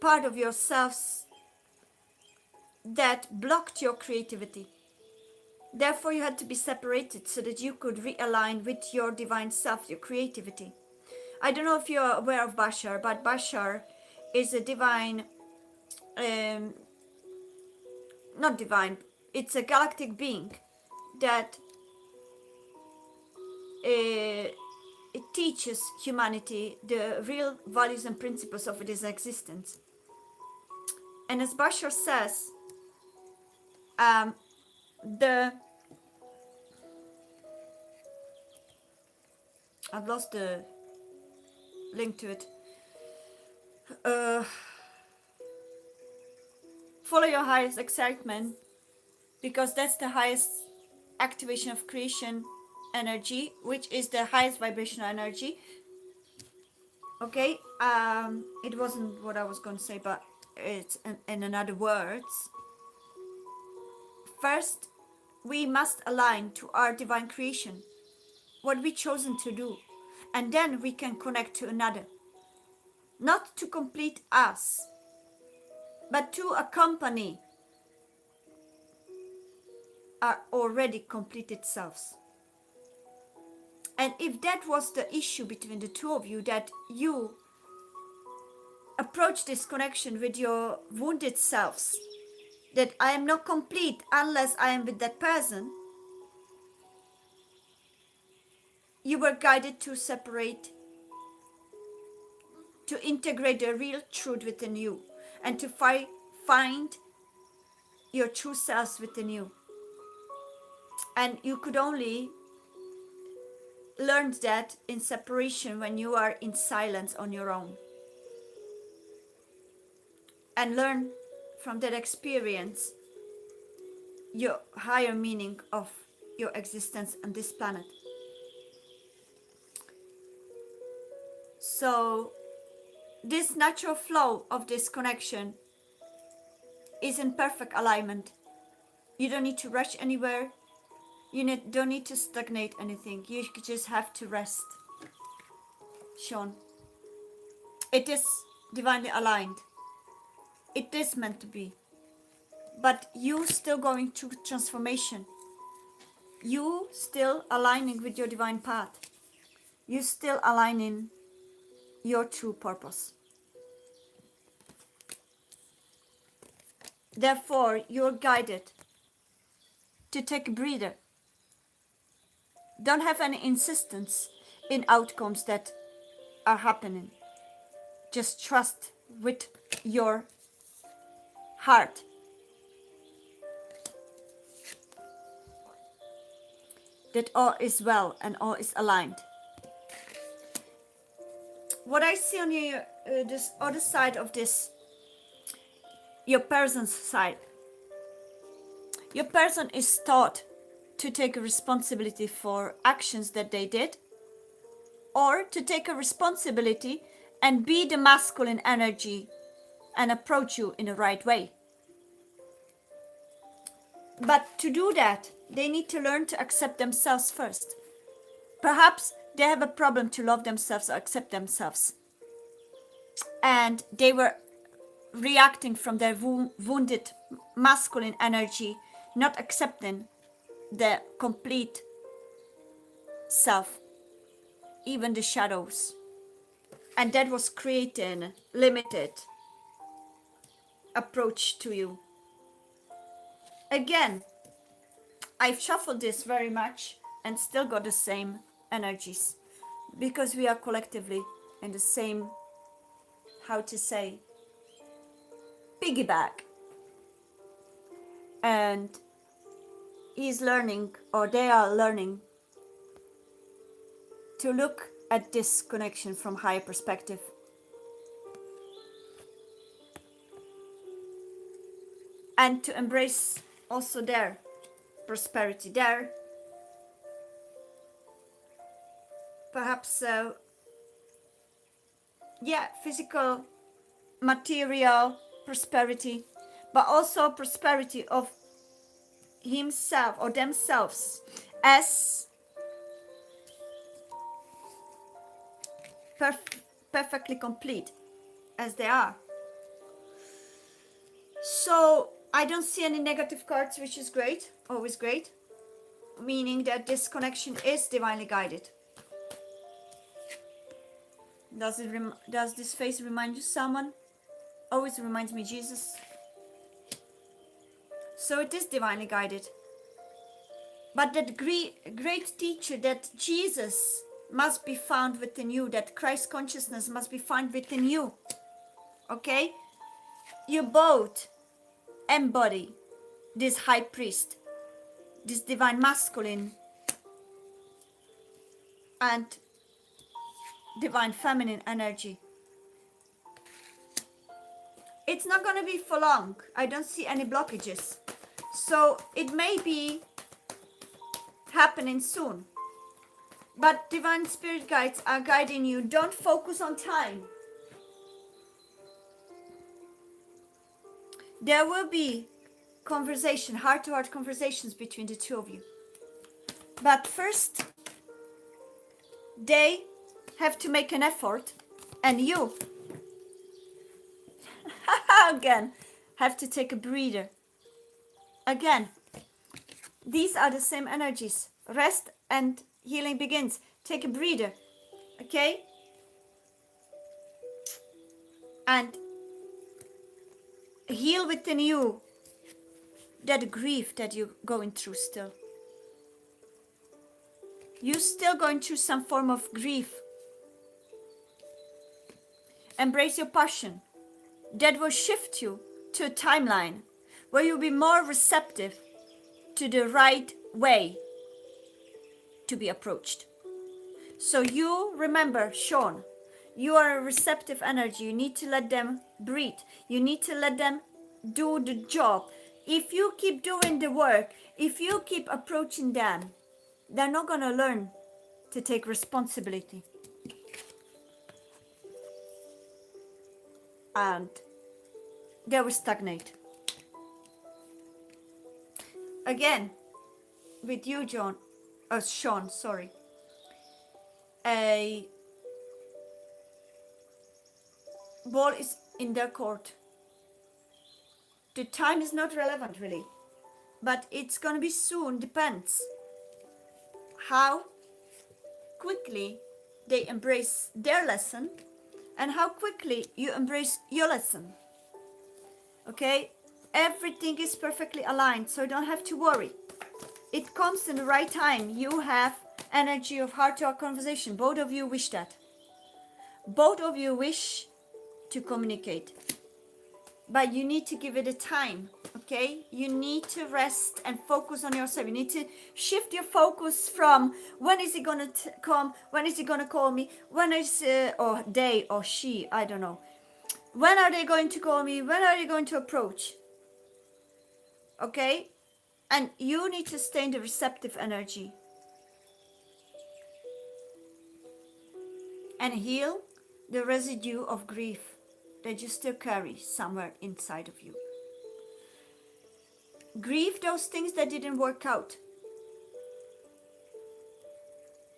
part of yourselves that blocked your creativity. Therefore, you had to be separated so that you could realign with your divine self, your creativity. I don't know if you're aware of Bashar, but Bashar is a divine, not divine, it's a galactic being that it teaches humanity the real values and principles of its existence. And as Bashar says, I've lost the link to it. Follow your highest excitement, because that's the highest activation of creation energy, which is the highest vibrational energy. Okay, it wasn't what I was going to say, but it's in other words. First, we must align to our divine creation, what we chosen to do, and then we can connect to another. Not to complete us, but to accompany our already completed selves. And if that was the issue between the two of you, that you approach this connection with your wounded selves, that I am not complete unless I am with that person, you were guided to separate, to integrate the real truth within you, and to find your true selves within you. And you could only learn that in separation, when you are in silence on your own, and learn from that experience your higher meaning of your existence on this planet. So this natural flow of this connection is in perfect alignment. You don't need to rush anywhere. You don't need to stagnate anything. You just have to rest. Sean, it is divinely aligned. It is meant to be. But you still going through transformation. You still aligning with your divine path. You still aligning your true purpose. Therefore, you're guided to take a breather. Don't have any insistence in outcomes that are happening. Just trust with your heart that all is well and all is aligned. What I see on your this other side of this, your person's side, your person is taught to take a responsibility for actions that they did, or to take a responsibility and be the masculine energy and approach you in the right way. But to do that, they need to learn to accept themselves first. Perhaps they have a problem to love themselves or accept themselves. And they were reacting from their wounded masculine energy, not accepting the complete self, even the shadows. And that was creating limited approach to you. Again, I've shuffled this very much and still got the same energies because we are collectively in the same, how to say, piggyback. And he's learning, or they are learning, to look at this connection from higher perspective. And to embrace also their prosperity, their perhaps physical, material prosperity, but also prosperity of himself or themselves as perfectly complete as they are. So I don't see any negative cards, which is great, always great, meaning that this connection is divinely guided. Does this face remind you someone? Always reminds me Jesus. So it is divinely guided. But that great teacher, that Jesus must be found within you, that Christ consciousness must be found within you. Okay? You both embody this high priest, this divine masculine and divine feminine energy. It's not going to be for long. I don't see any blockages. So it may be happening soon. But divine spirit guides are guiding you. Don't focus on time. There will be conversation, heart-to-heart conversations between the two of you. But first, they have to make an effort, and you again have to take a breather. Again, these are the same energies. Rest and healing begins. Take a breather, okay? And heal within you that grief that you're going through still. You're still going through some form of grief. Embrace your passion. That will shift you to a timeline where you'll be more receptive to the right way to be approached. So you remember, Sean, you are a receptive energy. You need to let them breathe. You need to let them do the job. If you keep doing the work, if you keep approaching them, they're not going to learn to take responsibility. And they will stagnate. Again, with you, Sean, sorry. A ball is in their court. The time is not relevant really, but it's gonna be soon, depends how quickly they embrace their lesson and how quickly you embrace your lesson. Okay? Everything is perfectly aligned, so you don't have to worry. It comes in the right time. You have energy of heart-to-heart conversation. Both of you wish that. Both of you wish to communicate. But you need to give it a time, okay? You need to rest and focus on yourself. You need to shift your focus from when is he gonna come, when is he gonna call me, when is, or they or she, I don't know. When are they going to call me? When are they going to approach? Okay? And you need to stay in the receptive energy. And heal the residue of grief that you still carry somewhere inside of you. Grieve those things that didn't work out.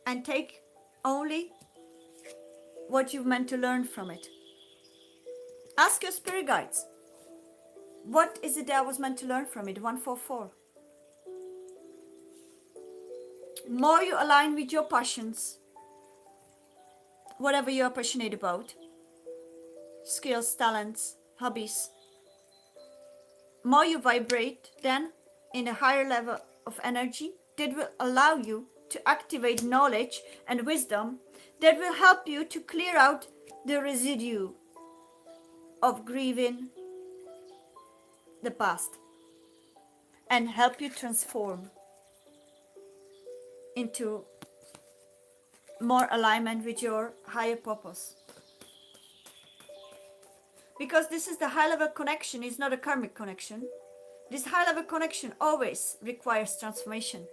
And take only what you've meant to learn from it. Ask your spirit guides. What is it that I was meant to learn from it? 144. More you align with your passions, whatever you are passionate about, skills, talents, hobbies, more you vibrate then in a higher level of energy that will allow you to activate knowledge and wisdom that will help you to clear out the residue of grieving the past and help you transform into more alignment with your higher purpose. Because this is the high level connection, it's not a karmic connection. This high level connection always requires transformation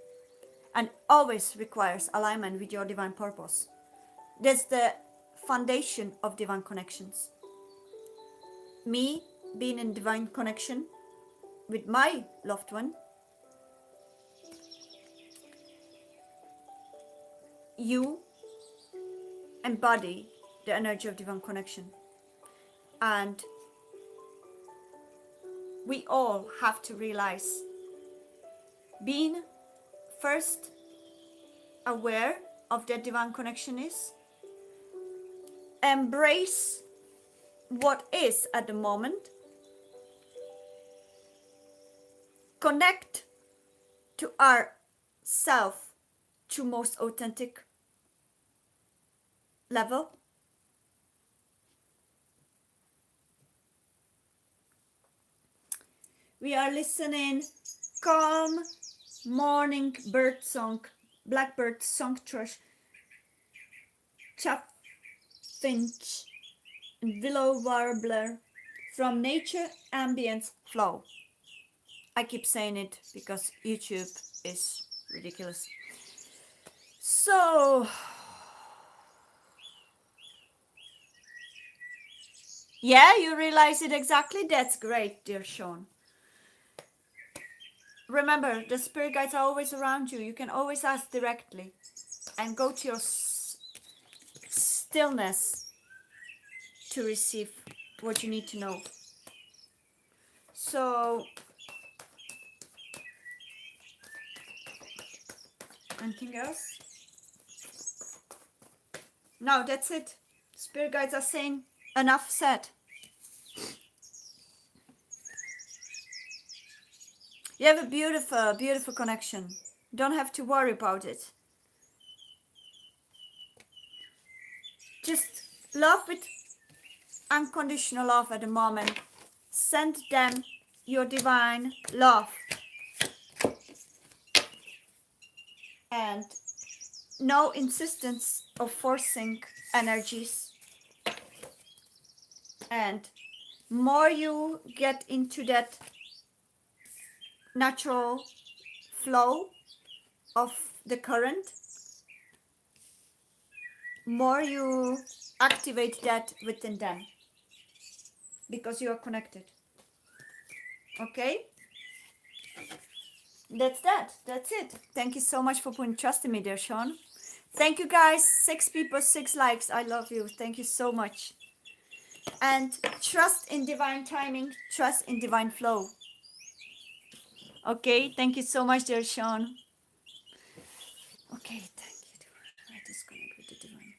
and always requires alignment with your divine purpose. That's the foundation of divine connections. Me being in divine connection with my loved one, you embody the energy of divine connection. And we all have to realize being first aware of that divine connection is, embrace what is at the moment, connect to our self to most authentic level, we are listening calm morning bird song, blackbird song thrush, chaffinch, and willow warbler from Nature Ambience Flow. I keep saying it because YouTube is ridiculous. So, yeah, you realize it exactly? That's great, dear Sean. Remember, the spirit guides are always around you. You can always ask directly and go to your stillness to receive what you need to know. So, anything else? No, that's it. Spirit guides are saying enough said. You have a beautiful, beautiful connection. Don't have to worry about it. Just love with unconditional love at the moment. Send them your divine love. And no insistence of forcing energies. And more you get into that natural flow of the current, more you activate that within them, because you are connected. Okay, that's it. Thank you so much for putting trust in me there, Sean. Thank you guys. 6 people, 6 likes. I love you. Thank you so much. And trust in divine timing, trust in divine flow. Okay, thank you so much, dear Sean. Okay, thank you. I disconnect with the divine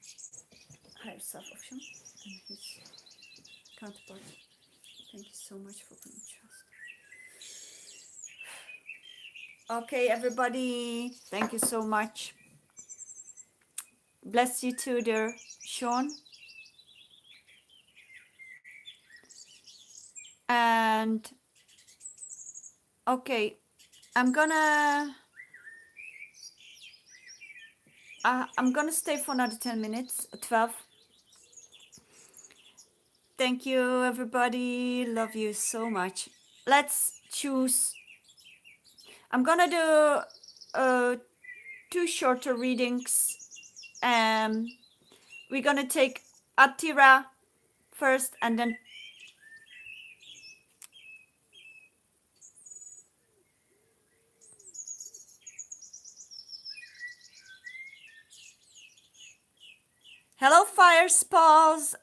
higher self of Sean and his counterpart. Thank you so much for putting trust. Okay, everybody, thank you so much. Bless you too, dear Sean. And okay, I'm gonna stay for another 10 minutes, 12. Thank you, everybody. Love you so much. Let's choose. I'm gonna do 2 shorter readings. We're gonna take Atira first, and then hello, Fire Spalls.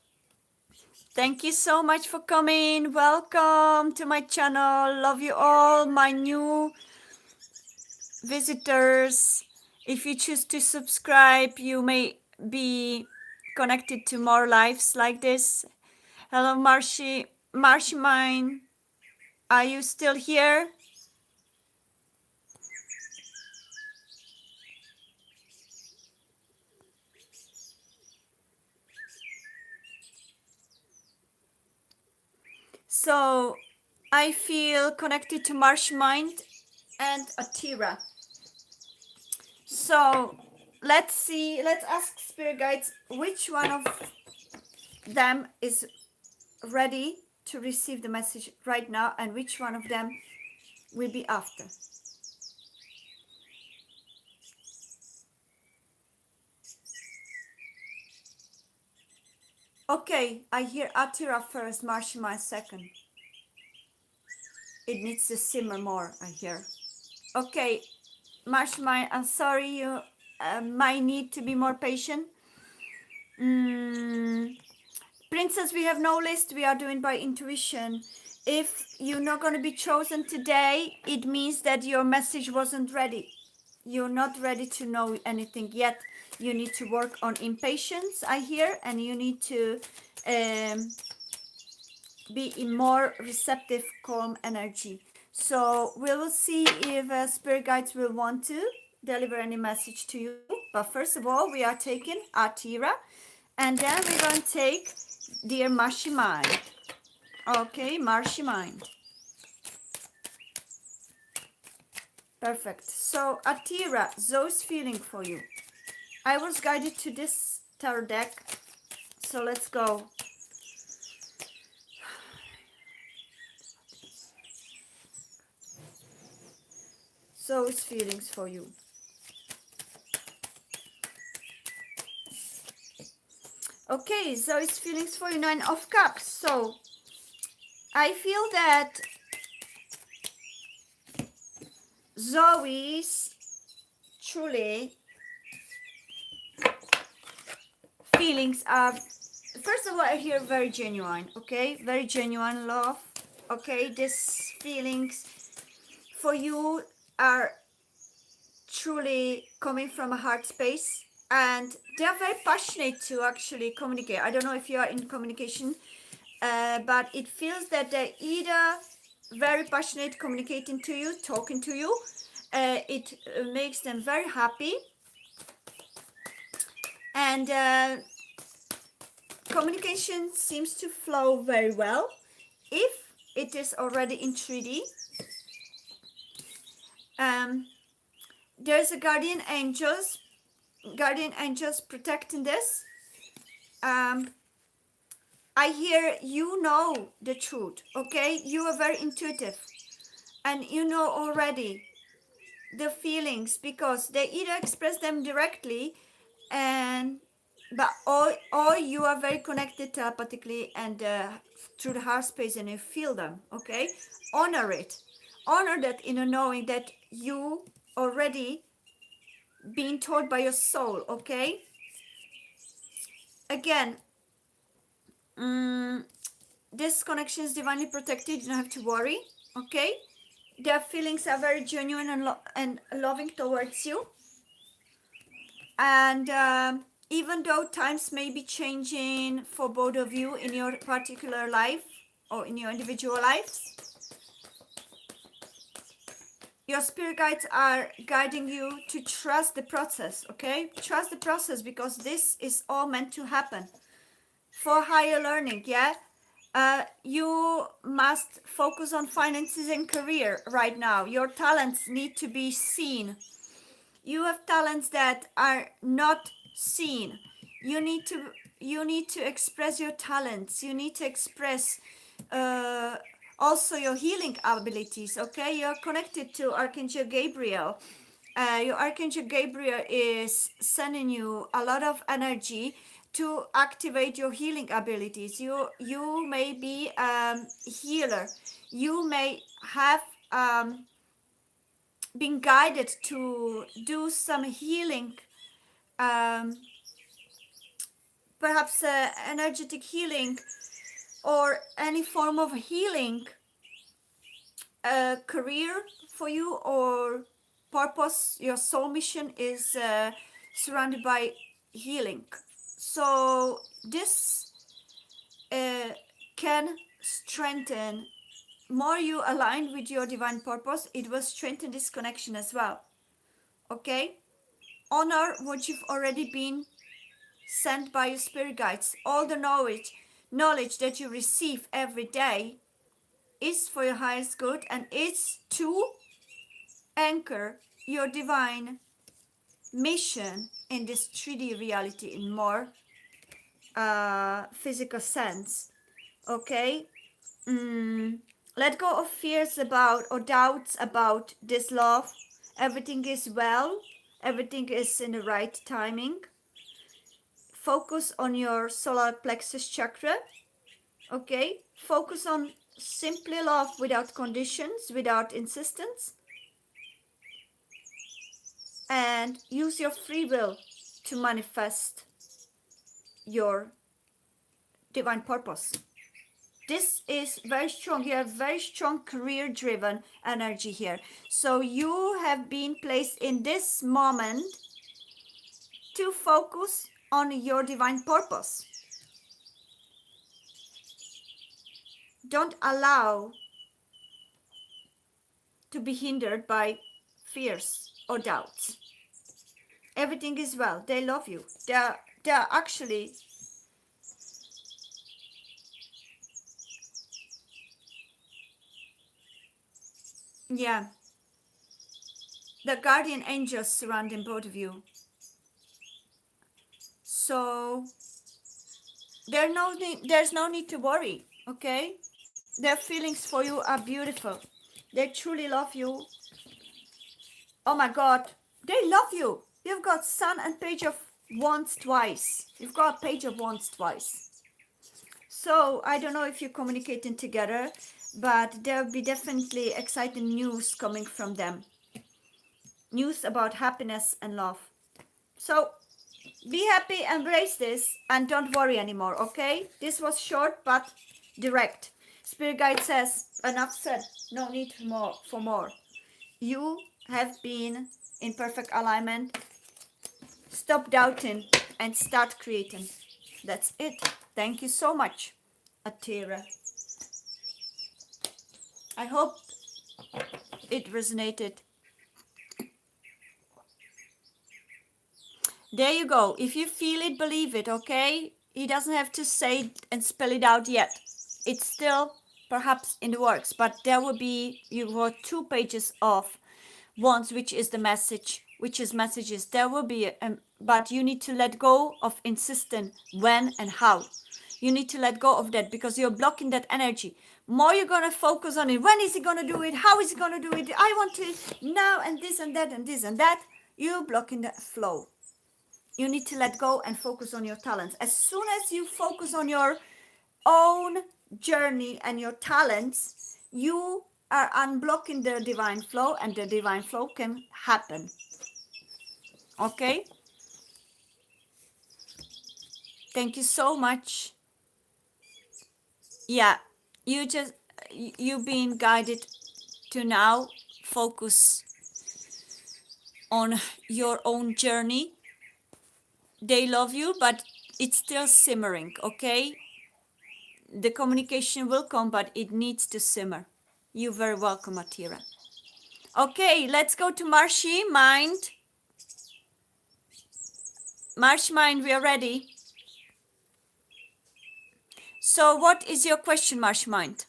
Thank you so much for coming. Welcome to my channel. Love you all, my new visitors. If you choose to subscribe, you may be connected to more lives like this. Hello, Marshy Mine. Are you still here? So I feel connected to Marsh Mind and Atira. So let's see, let's ask spirit guides which one of them is ready to receive the message right now and which one of them will be after. Okay, I hear Atira first, Marsh Mind second. It needs to simmer more, I hear. Okay, Marsh Mind, I'm sorry, you might need to be more patient. Princess, we have no list. We are doing by intuition. If you're not going to be chosen today, it means that your message wasn't ready. You're not ready to know anything yet. You need to work on impatience, I hear, and you need to um, be in more receptive, calm energy. So we will see if spirit guides will want to deliver any message to you. But first of all, we are taking Atira, and then we're going to take Dear Marshy Mind. Okay, Marshy Mind. Perfect. So Atira, Zoe's feeling for you. I was guided to this tarot deck. So let's go. Zoe's feelings for you. Okay, Zoe's feelings for you. 9 of Cups. So I feel that Zoe's truly feelings are, first of all, I hear very genuine. Okay, very genuine love. Okay, these feelings for you are truly coming from a heart space, and they are very passionate to actually communicate. I don't know if you are in communication, but it feels that they're either very passionate communicating to you, talking to you. It makes them very happy, and communication seems to flow very well if it is already in 3D. There's a guardian angels protecting this. I hear you know the truth, okay? You are very intuitive and you know already the feelings because they either express them directly and but or you are very connected telepathically and through the heart space and you feel them, okay? Honor it. Honor that inner knowing that you already being told by your soul, okay? Again, this connection is divinely protected. You don't have to worry, okay? Their feelings are very genuine and loving towards you. And even though times may be changing for both of you in your particular life or in your individual lives, your spirit guides are guiding you to trust the process, okay? Trust the process because this is all meant to happen for higher learning, yeah? You must focus on finances and career right now. Your talents need to be seen. You have talents that are not seen. You need to express your talents. You need to express uh, also your healing abilities. Okay, you're connected to Archangel Gabriel. Your Archangel Gabriel is sending you a lot of energy to activate your healing abilities. You may be healer. You may have been guided to do some healing, um, perhaps energetic healing or any form of healing career for you or purpose. Your soul mission is surrounded by healing. So this can strengthen, more you align with your divine purpose, it will strengthen this connection as well. Okay, honor what you've already been sent by your spirit guides, all the knowledge that you receive every day. is for your highest good and is to anchor your divine mission in this 3D reality in more physical sense. Okay? Let go of fears about or doubts about this love. Everything is well. Everything is in the right timing. Focus on your solar plexus chakra. Okay? Focus on simply love without conditions, without insistence. And use your free will to manifest your divine purpose. This is very strong. You have very strong career driven energy here. So you have been placed in this moment to focus on your divine purpose. Don't allow to be hindered by fears or doubts. Everything is well. They love you. They're actually, yeah, the guardian angels surrounding both of you. So there's no need to worry, okay? Their feelings for you are beautiful. They truly love you. Oh my God, they love you. You've got Sun and Page of Wands twice. You've got Page of Wands twice. So I don't know if you're communicating together, but there'll be definitely exciting news coming from them. News about happiness and love. So be happy, embrace this, and don't worry anymore, okay? This was short but direct. Spirit guide says, enough said, no need for more. You have been in perfect alignment. Stop doubting and start creating. That's it. Thank you so much, Atira. I hope it resonated. There you go. If you feel it, believe it, okay? He doesn't have to say it and spell it out yet. It's still perhaps in the works, but there will be, you wrote 2 pages of Wands, which is the message, which is messages. There will be, but you need to let go of insisting when and how. You need to let go of that because you're blocking that energy. More you're going to focus on it. When is he going to do it? How is he going to do it? I want to now and this and that and this and that. You're blocking the flow. You need to let go and focus on your talents. As soon as you focus on your own journey and your talents, you are unblocking the divine flow, and the divine flow can happen. Okay? Thank you so much. Yeah, you've been guided to now focus on your own journey. They love you, but it's still simmering, okay? The communication will come, but it needs to simmer. You're very welcome, Atira. Okay, let's go to Marshy Mind. Marsh Mind, we are ready. So what is your question, Marsh Mind?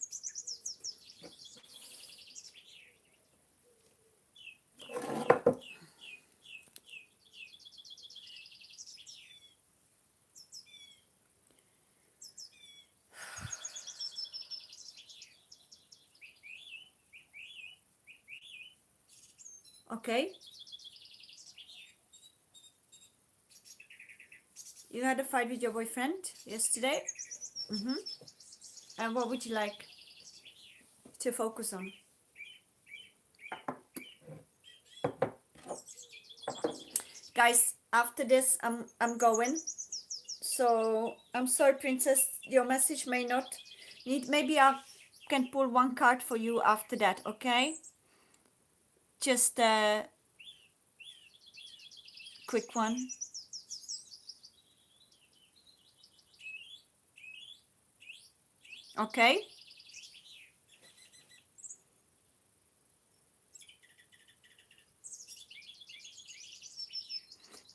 Okay. You had a fight with your boyfriend yesterday? And what would you like to focus on? Guys, after this, I'm going. So I'm sorry, Princess, your message may not need. Maybe I can pull one card for you after that, okay? Just a quick one. Okay?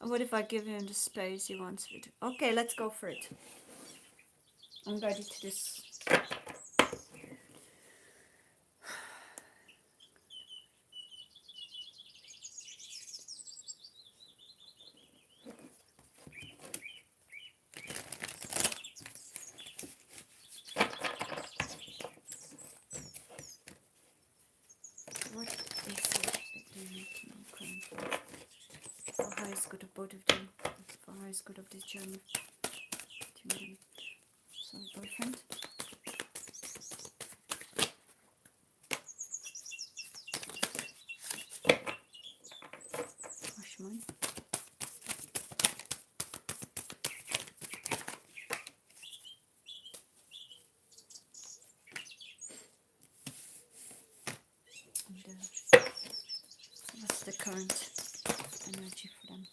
What if I give him the space he wants me to? Okay, let's go for it. I'm ready to this. highest good of both of them, for the highest good of this journey. So boyfriend. Wash mine. And, what's the current energy for them?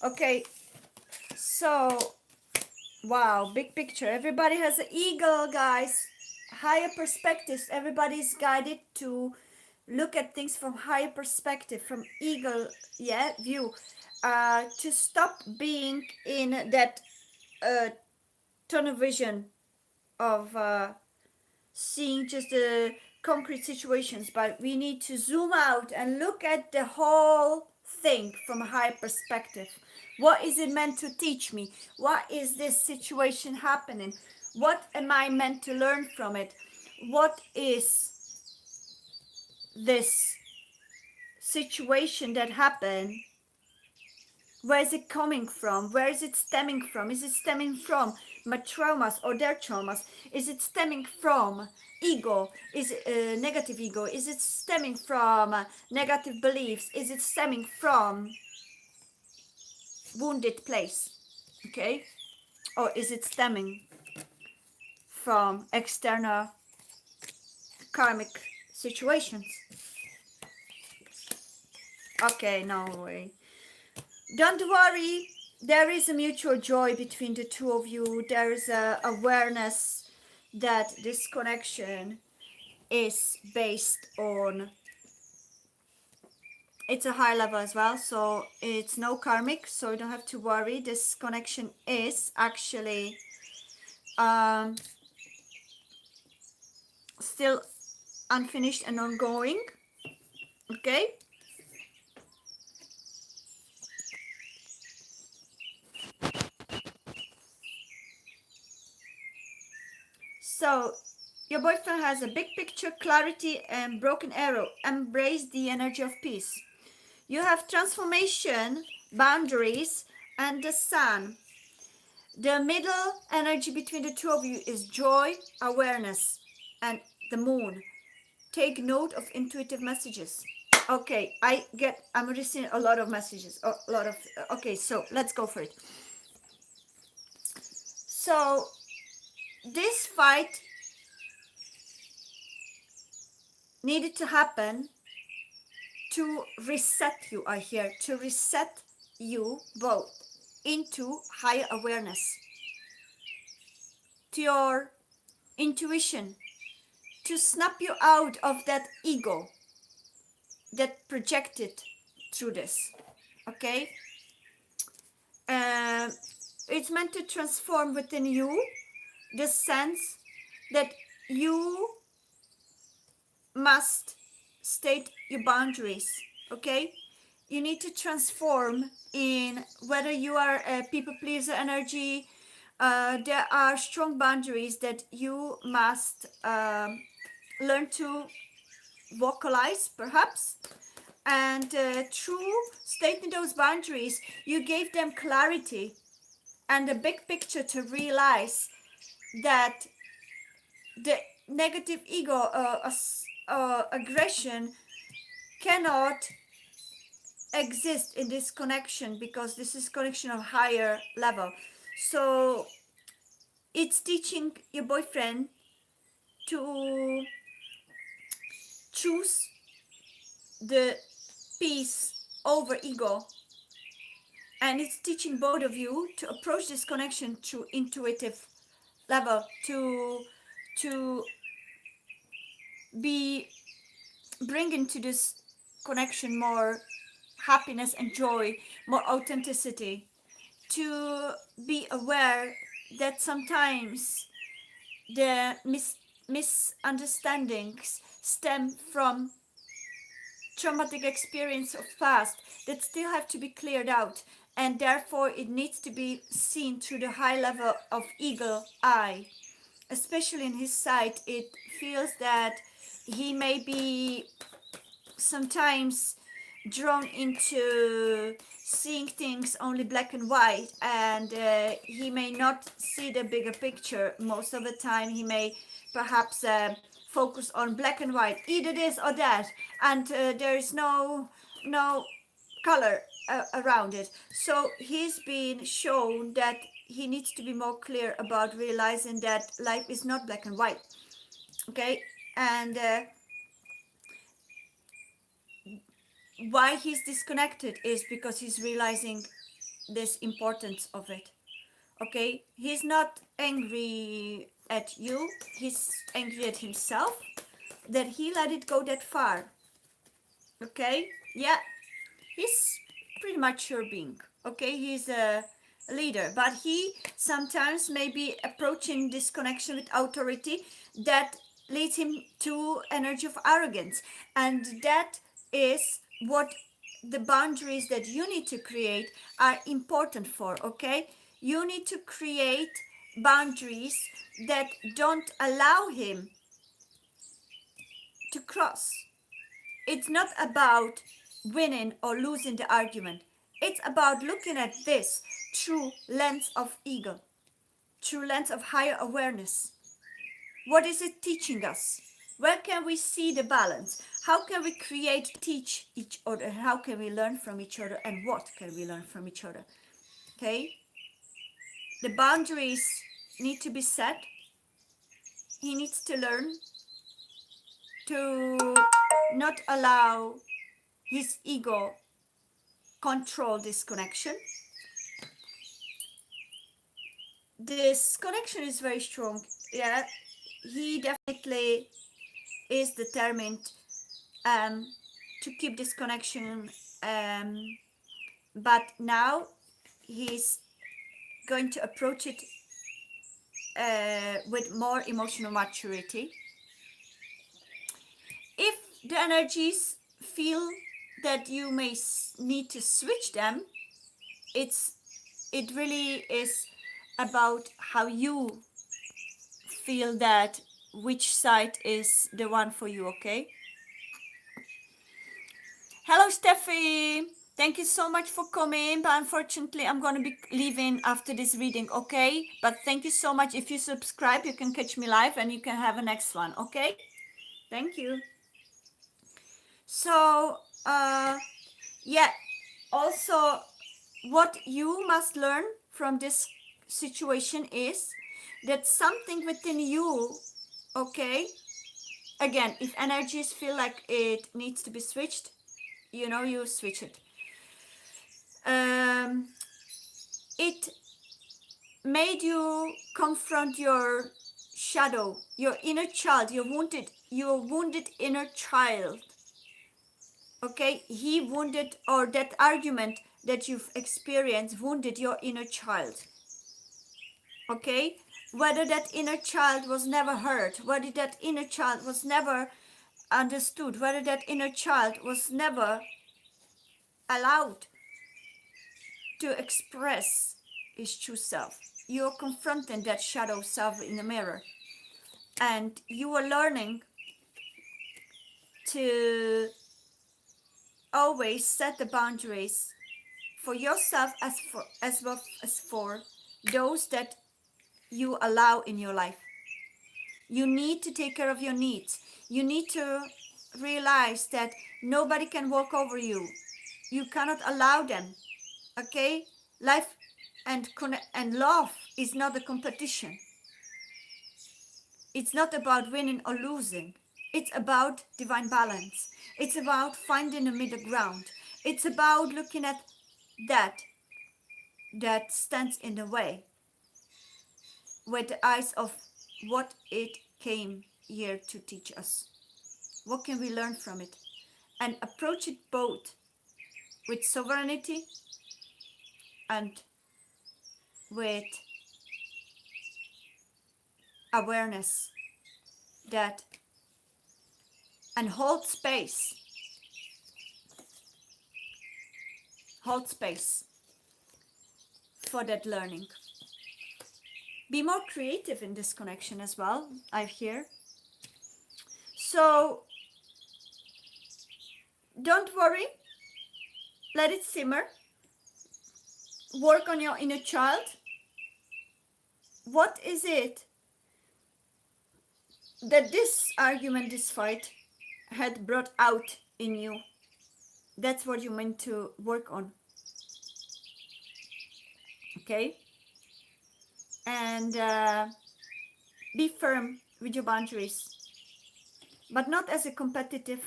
Okay, so wow, big picture. Everybody has an eagle, guys. Higher perspectives. Everybody's guided to look at things from higher perspective, from eagle, yeah, view. To stop being in that tunnel vision of seeing just the concrete situations, but we need to zoom out and look at the whole thing from a higher perspective. What is it meant to teach me? What is this situation happening? What am I meant to learn from it? What is this situation that happened? Where is it coming from? Where is it stemming from? Is it stemming from my traumas or their traumas? Is it stemming from ego? Is it negative ego? Is it stemming from negative beliefs? Is it stemming from wounded place? Okay? Or is it stemming from external karmic situations? Okay, no way. Don't worry, there is a mutual joy between the two of you. There is a awareness that this connection is based on, it's a high level as well, so it's no karmic, so you don't have to worry. This connection is actually still unfinished and ongoing. Okay, so your boyfriend has a big picture, clarity, and broken arrow. Embrace the energy of peace. You have transformation, boundaries, and the sun. The middle energy between the two of you is joy, awareness, and the moon. Take note of intuitive messages. Okay, I'm receiving a lot of messages. Okay, so let's go for it. So this fight needed to happen to reset you, I hear, to reset you both into higher awareness, to your intuition, to snap you out of that ego that projected through this. Okay, it's meant to transform within you the sense that you must state your boundaries. Okay, you need to transform in whether you are a people pleaser energy. There are strong boundaries that you must learn to vocalize, perhaps, and through stating those boundaries you gave them clarity and a big picture to realize that the negative ego aggression cannot exist in this connection, because this is connection of higher level. So it's teaching your boyfriend to choose the peace over ego, and it's teaching both of you to approach this connection through intuitive level, to be bring into this connection more happiness and joy, more authenticity, to be aware that sometimes the misunderstandings stem from traumatic experience of past that still have to be cleared out, and therefore it needs to be seen through the high level of eagle eye. Especially in his side, it feels that he may be sometimes drawn into seeing things only black and white, and he may not see the bigger picture. Most of the time he may perhaps focus on black and white, either this or that, and there is no color around it. So he's been shown that he needs to be more clear about realizing that life is not black and white. Okay. And why he's disconnected is because he's realizing this importance of it. Okay, he's not angry at you, he's angry at himself that he let it go that far. Okay, yeah, he's pretty mature being. Okay, he's a leader, but he sometimes may be approaching this connection with authority that leads him to energy of arrogance, and that is what the boundaries that you need to create are important for. Okay, you need to create boundaries that don't allow him to cross. It's not about winning or losing the argument. It's about looking at this through lens of ego, through lens of higher awareness. What is it teaching us? Where can we see the balance? How can we teach each other? How can we learn from each other? And what can we learn from each other? Okay? The boundaries need to be set. He needs to learn to not allow his ego control this connection. This connection is very strong. Yeah, he definitely is determined to keep this connection, but now he's going to approach it with more emotional maturity. If the energies feel that you may need to switch them, it really is about how you feel that which side is the one for you. Okay, hello Steffi, thank you so much for coming, but unfortunately I'm going to be leaving after this reading. Okay, but thank you so much. If you subscribe you can catch me live and you can have a next one. Okay, thank you. So yeah, also what you must learn from this situation is that something within you, okay, again, if energies feel like it needs to be switched, you switch it. It made you confront your shadow, your inner child, your wounded inner child. Okay, he wounded, or that argument that you've experienced wounded your inner child. Okay, whether that inner child was never heard, whether that inner child was never understood, whether that inner child was never allowed to express his true self. You're confronting that shadow self in the mirror, and you are learning to always set the boundaries for yourself as well as for those that you allow in your life. You need to take care of your needs. You need to realize that nobody can walk over you. You cannot allow them. Okay, life and love is not a competition. It's not about winning or losing. It's about divine balance. It's about finding a middle ground. It's about looking at that stands in the way with the eyes of what it came here to teach us. What can we learn from it? And approach it both with sovereignty and with awareness, that and hold space for that learning. Be more creative in this connection as well, I hear. So don't worry let it simmer. Work on your inner child. What is it that this argument, this fight, had brought out in you? That's what you meant to work on. Okay? And be firm with your boundaries, but not as a competitive,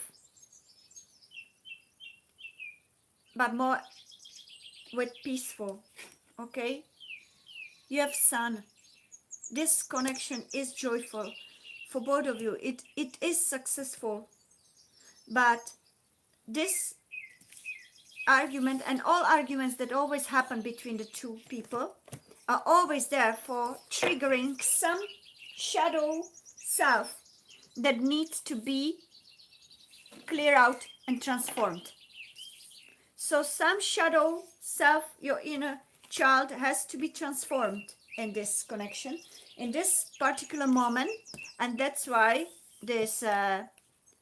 but more with peaceful. Okay? You have sun. This connection is joyful for both of you. It is successful, but this argument and all arguments that always happen between the two people are always there for triggering some shadow self that needs to be cleared out and transformed. So some shadow self, your inner child, has to be transformed in this connection, in this particular moment, and that's why this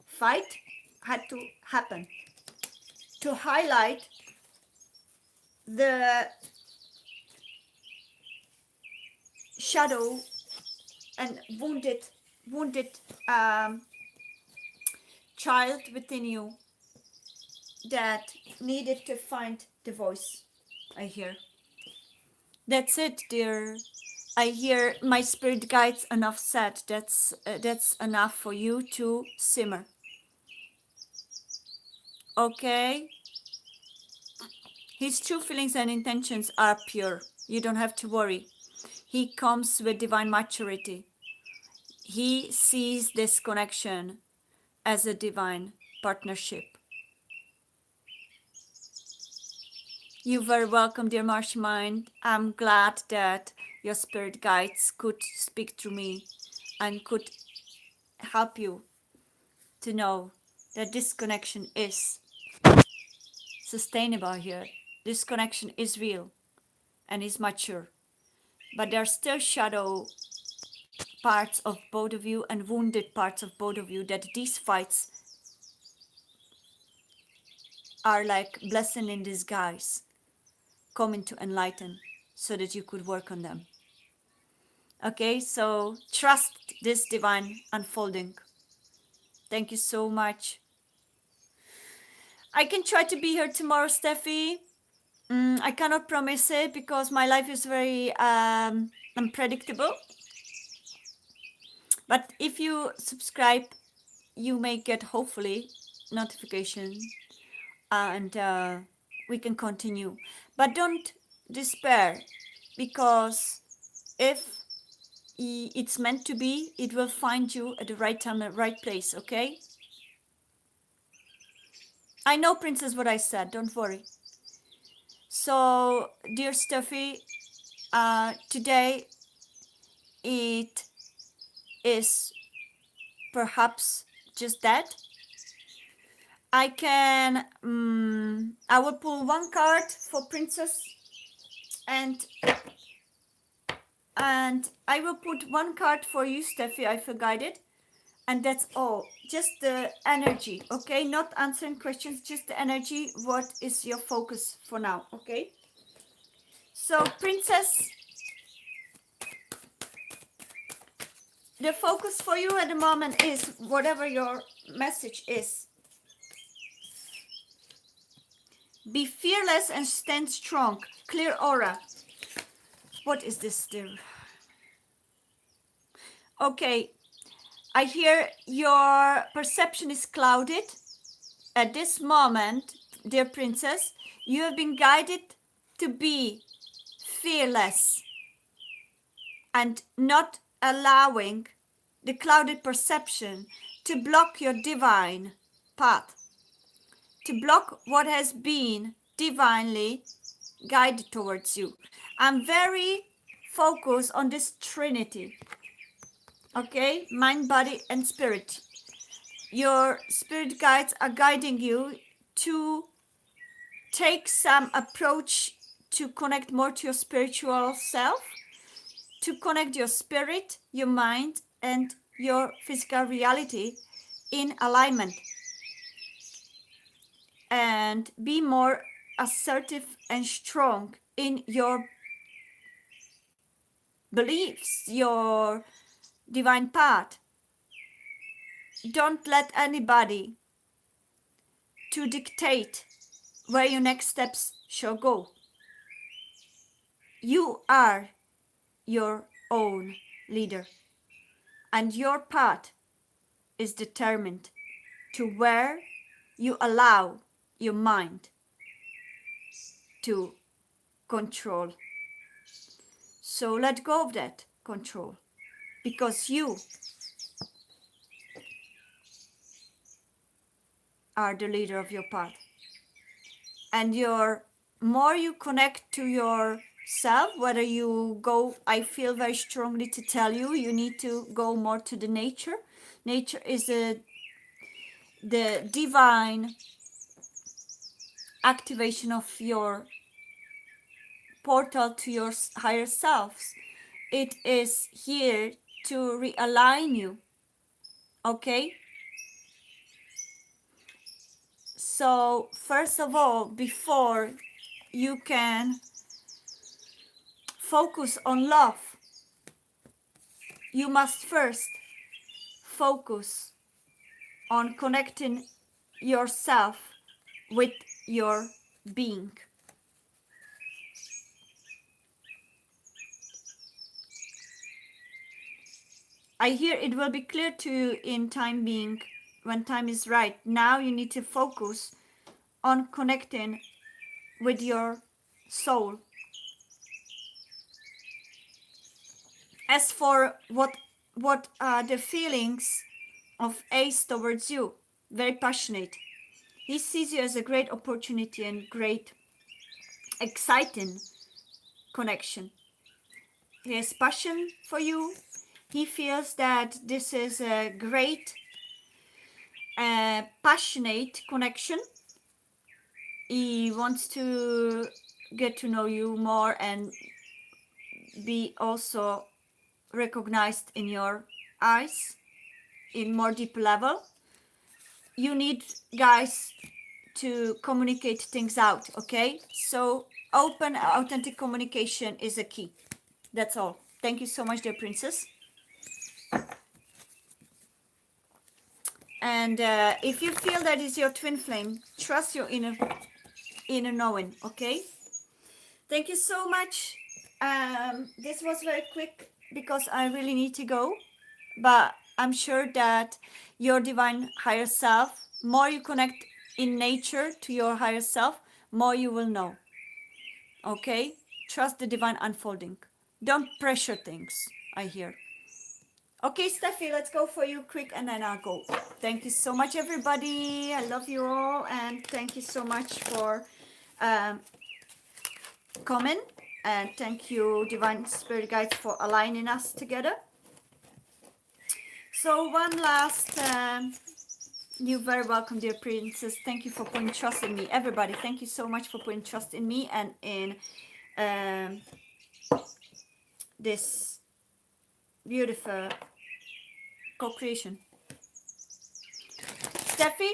fight had to happen, to highlight the shadow and wounded child within you that needed to find the voice. I hear. That's it, dear. I hear my spirit guides enough said. That's enough for you to simmer. Okay? His true feelings and intentions are pure. You don't have to worry. He comes with divine maturity. He sees this connection as a divine partnership. You're very welcome, dear Marsh Mind. I'm glad that your spirit guides could speak through me and could help you to know that this connection is sustainable here. This connection is real and is mature. But there are still shadow parts of both of you and wounded parts of both of you that these fights are like blessing in disguise, coming to enlighten so that you could work on them. Okay, so trust this divine unfolding. Thank you so much. I can try to be here tomorrow, Steffi. I cannot promise it because my life is very unpredictable. But if you subscribe, you may get hopefully notification and we can continue. But don't despair, because if it's meant to be, it will find you at the right time, at the right place, okay? I know, Princess, what I said, don't worry. So, dear Steffi, today it is perhaps just that. I will pull one card for Princess, and I will put one card for you, Steffi. I feel guided, and that's all. Just the energy, okay? Not answering questions, just the energy. What is your focus for now, okay? So, Princess, the focus for you at the moment is whatever your message is. Be fearless and stand strong. Clear aura. What is this, dear? Okay, I hear your perception is clouded. At this moment, dear Princess, you have been guided to be fearless and not allowing the clouded perception to block your divine path, to block what has been divinely guided towards you. I'm very focused on this Trinity, okay? Mind, body, and spirit. Your spirit guides are guiding you to take some approach to connect more to your spiritual self, to connect your spirit, your mind, and your physical reality in alignment, and be more assertive and strong in your beliefs, your divine path. Don't let anybody to dictate where your next steps shall go. You are your own leader, and your path is determined to where you allow your mind to control. So let go of that control, because you are the leader of your path. And your more you connect to yourself, whether you go, I feel very strongly to tell you, you need to go more to the nature. Nature is the divine activation of your portal to your higher selves. It is here to realign you. Okay, so first of all, before you can focus on love, you must first focus on connecting yourself with your being. I hear it will be clear to you in time being, when time is right. Now you need to focus on connecting with your soul. As for what are the feelings of Ace towards you, very passionate. He sees you as a great opportunity and great exciting connection. He has passion for you. He feels that this is a great passionate connection. He wants to get to know you more and be also recognized in your eyes in more deep level. You need, guys, to communicate things out, okay? So open, authentic communication is a key. That's all. Thank you so much, dear princess. And if you feel that is your twin flame, trust your inner knowing, okay? Thank you so much. This was very quick because I really need to go, but I'm sure that your divine higher self, more you connect in nature to your higher self, more you will know. Okay? Trust the divine unfolding. Don't pressure things, I hear. Okay, Steffi, let's go for you quick and then I'll go. Thank you so much, everybody. I love you all, and thank you so much for coming. And thank you, Divine Spirit Guides, for aligning us together. So one last, you're very welcome, dear princess. Thank you for putting trust in me. Everybody, thank you so much for putting trust in me and in this beautiful co-creation. Steffi,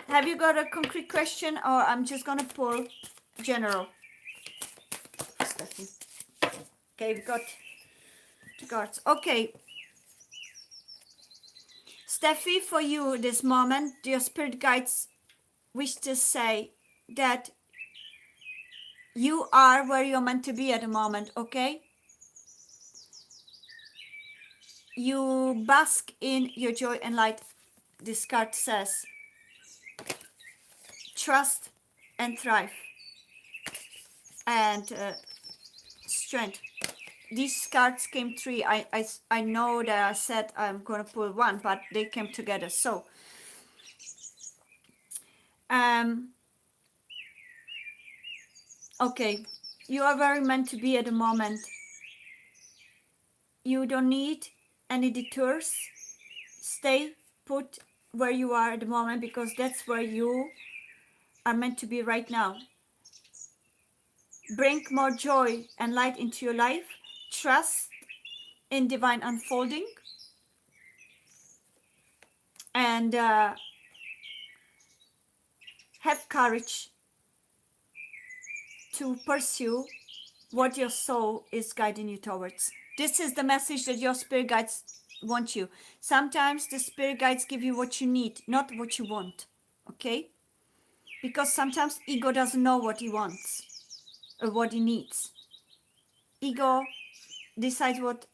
have you got a concrete question, or I'm just gonna pull general? Steffi. Okay, we've got two cards. Okay. Steffi, for you this moment, your spirit guides wish to say that you are where you're meant to be at the moment, okay? You bask in your joy and light. This card says, trust and thrive and strength. These cards came three. I know that I said I'm gonna pull one, but they came together. So okay, you are very meant to be at the moment. You don't need any detours. Stay put where you are at the moment, because that's where you are meant to be right now. Bring more joy and light into your life. Trust in divine unfolding. And have courage to pursue what your soul is guiding you towards. This is the message that your spirit guides want you. Sometimes the spirit guides give you what you need, not what you want. Okay? Because sometimes ego doesn't know what he wants or what he needs. Ego decides what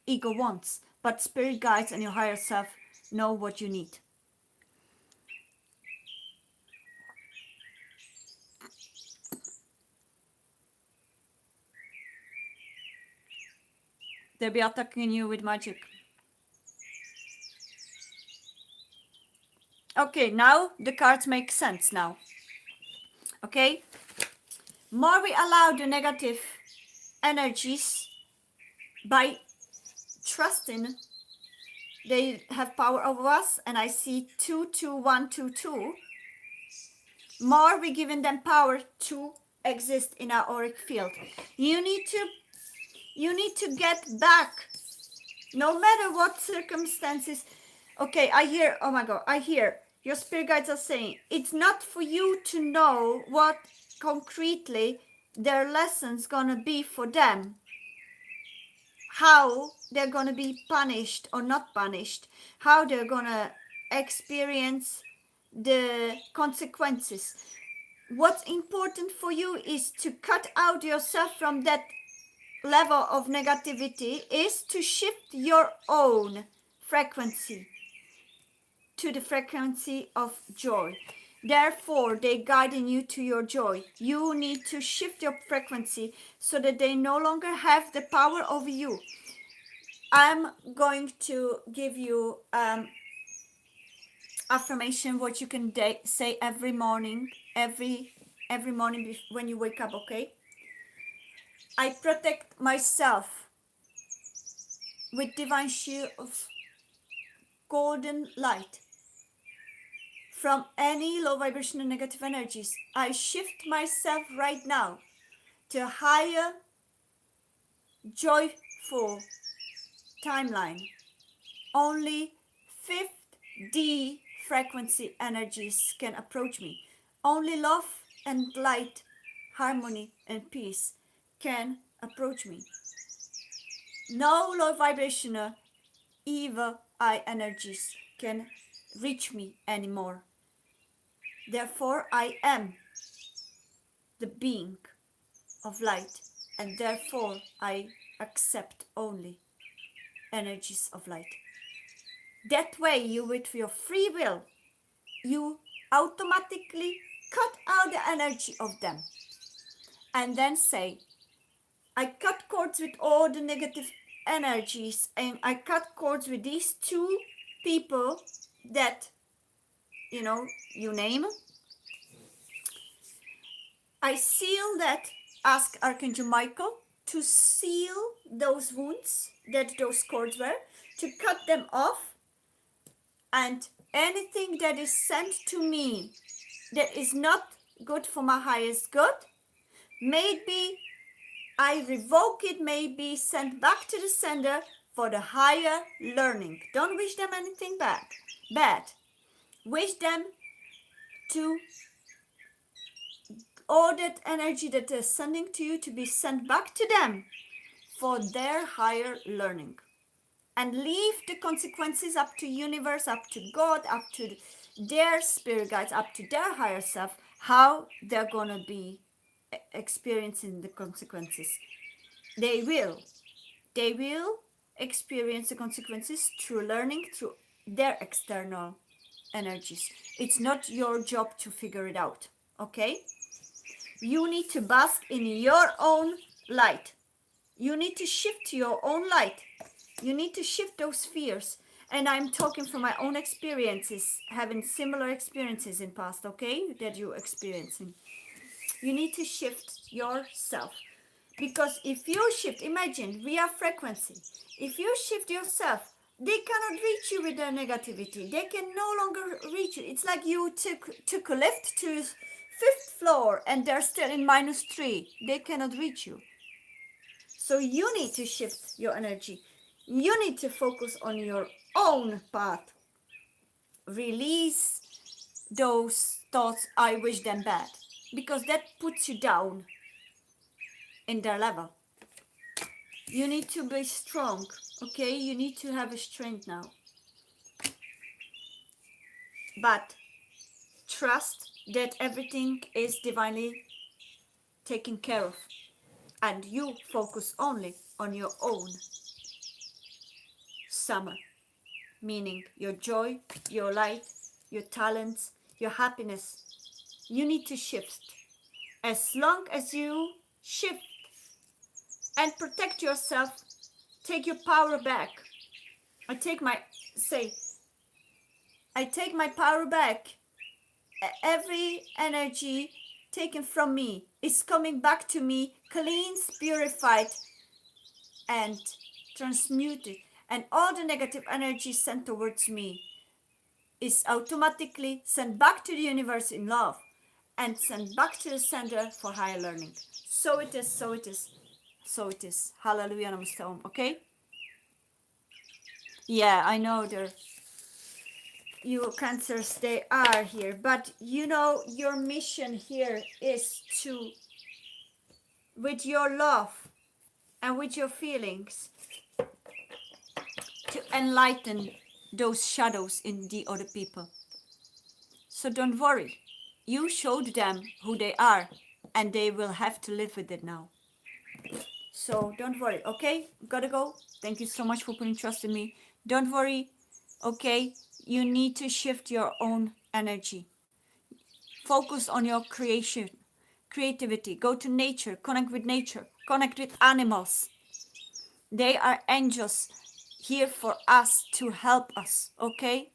ego wants, but spirit guides and your higher self know what you need. They'll be attacking you with magic. Okay, now the cards make sense now. Okay? More we allow the negative energies by trusting they have power over us, and I see 22122. More we giving them power to exist in our auric field. You need to get back, no matter what circumstances. Okay, I hear, oh my God, I hear your spirit guides are saying it's not for you to know what concretely their lessons gonna be for them, how they're gonna be punished or not punished, how they're gonna experience the consequences. What's important for you is to cut out yourself from that level of negativity, is to shift your own frequency to the frequency of joy. Therefore, they guiding you to your joy. You need to shift your frequency so that they no longer have the power over you. I'm going to give you affirmation what you can say every morning, every morning when you wake up. Okay, I protect myself with divine shield of golden light from any low vibrational negative energies. I shift myself right now to a higher joyful timeline. Only 5D frequency energies can approach me. Only love and light, harmony and peace can approach me. No low vibrational evil eye energies can reach me anymore. Therefore, I am the being of light, and therefore I accept only energies of light. That way, you with your free will, you automatically cut out the energy of them, and then say, I cut cords with all the negative energies, and I cut cords with these two people that, you name. I seal that, ask Archangel Michael to seal those wounds that those cords were, to cut them off, and anything that is sent to me that is not good for my highest good, maybe I revoke it, may be sent back to the sender for the higher learning. Don't wish them anything bad. Wish them to all that energy that they're sending to you to be sent back to them for their higher learning. And leave the consequences up to universe, up to God, up to their spirit guides, up to their higher self, how they're gonna be experiencing the consequences. They will experience the consequences through learning, through their external energies. It's not your job to figure it out, okay? You need to bask in your own light. You need to shift to your own light. You need to shift those fears. And I'm talking from my own experiences, having similar experiences in past, okay, that you're experiencing. You need to shift yourself. Because if you shift, imagine, we are frequency. If you shift yourself, they cannot reach you with their negativity. They can no longer reach you. It's like you took a lift to 5th floor and they're still in -3. They cannot reach you. So you need to shift your energy. You need to focus on your own path. Release those thoughts, I wish them bad, because that puts you down in their level. You need to be strong, okay? You need to have a strength now. But trust that everything is divinely taken care of. And you focus only on your own summer, meaning your joy, your light, your talents, your happiness. You need to shift. As long as you shift and protect yourself, take your power back. I take my power back. Every energy taken from me is coming back to me, cleansed, purified, and transmuted. And all the negative energy sent towards me is automatically sent back to the universe in love and sent back to the center for higher learning. So it is, so it is, so it is. Hallelujah, namaste om. Okay? Yeah, I know you cancers, they are here, but you know your mission here is to, with your love and with your feelings, to enlighten those shadows in the other people. So don't worry, you showed them who they are and they will have to live with it now. So don't worry, okay? Gotta go. Thank you so much for putting trust in me. Don't worry, okay? You need to shift your own energy. Focus on your creation, creativity. Go to nature, connect with animals. They are angels here for us to help us, okay?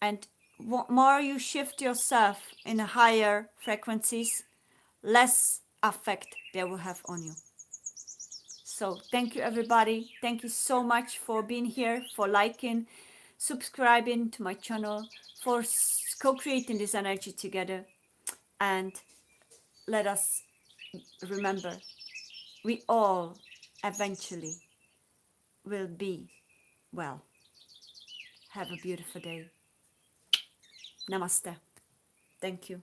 And more you shift yourself in higher frequencies, less effect they will have on you. So thank you, everybody. Thank you so much for being here, for liking, subscribing to my channel, for co-creating this energy together. And let us remember, we all eventually will be well. Have a beautiful day. Namaste. Thank you.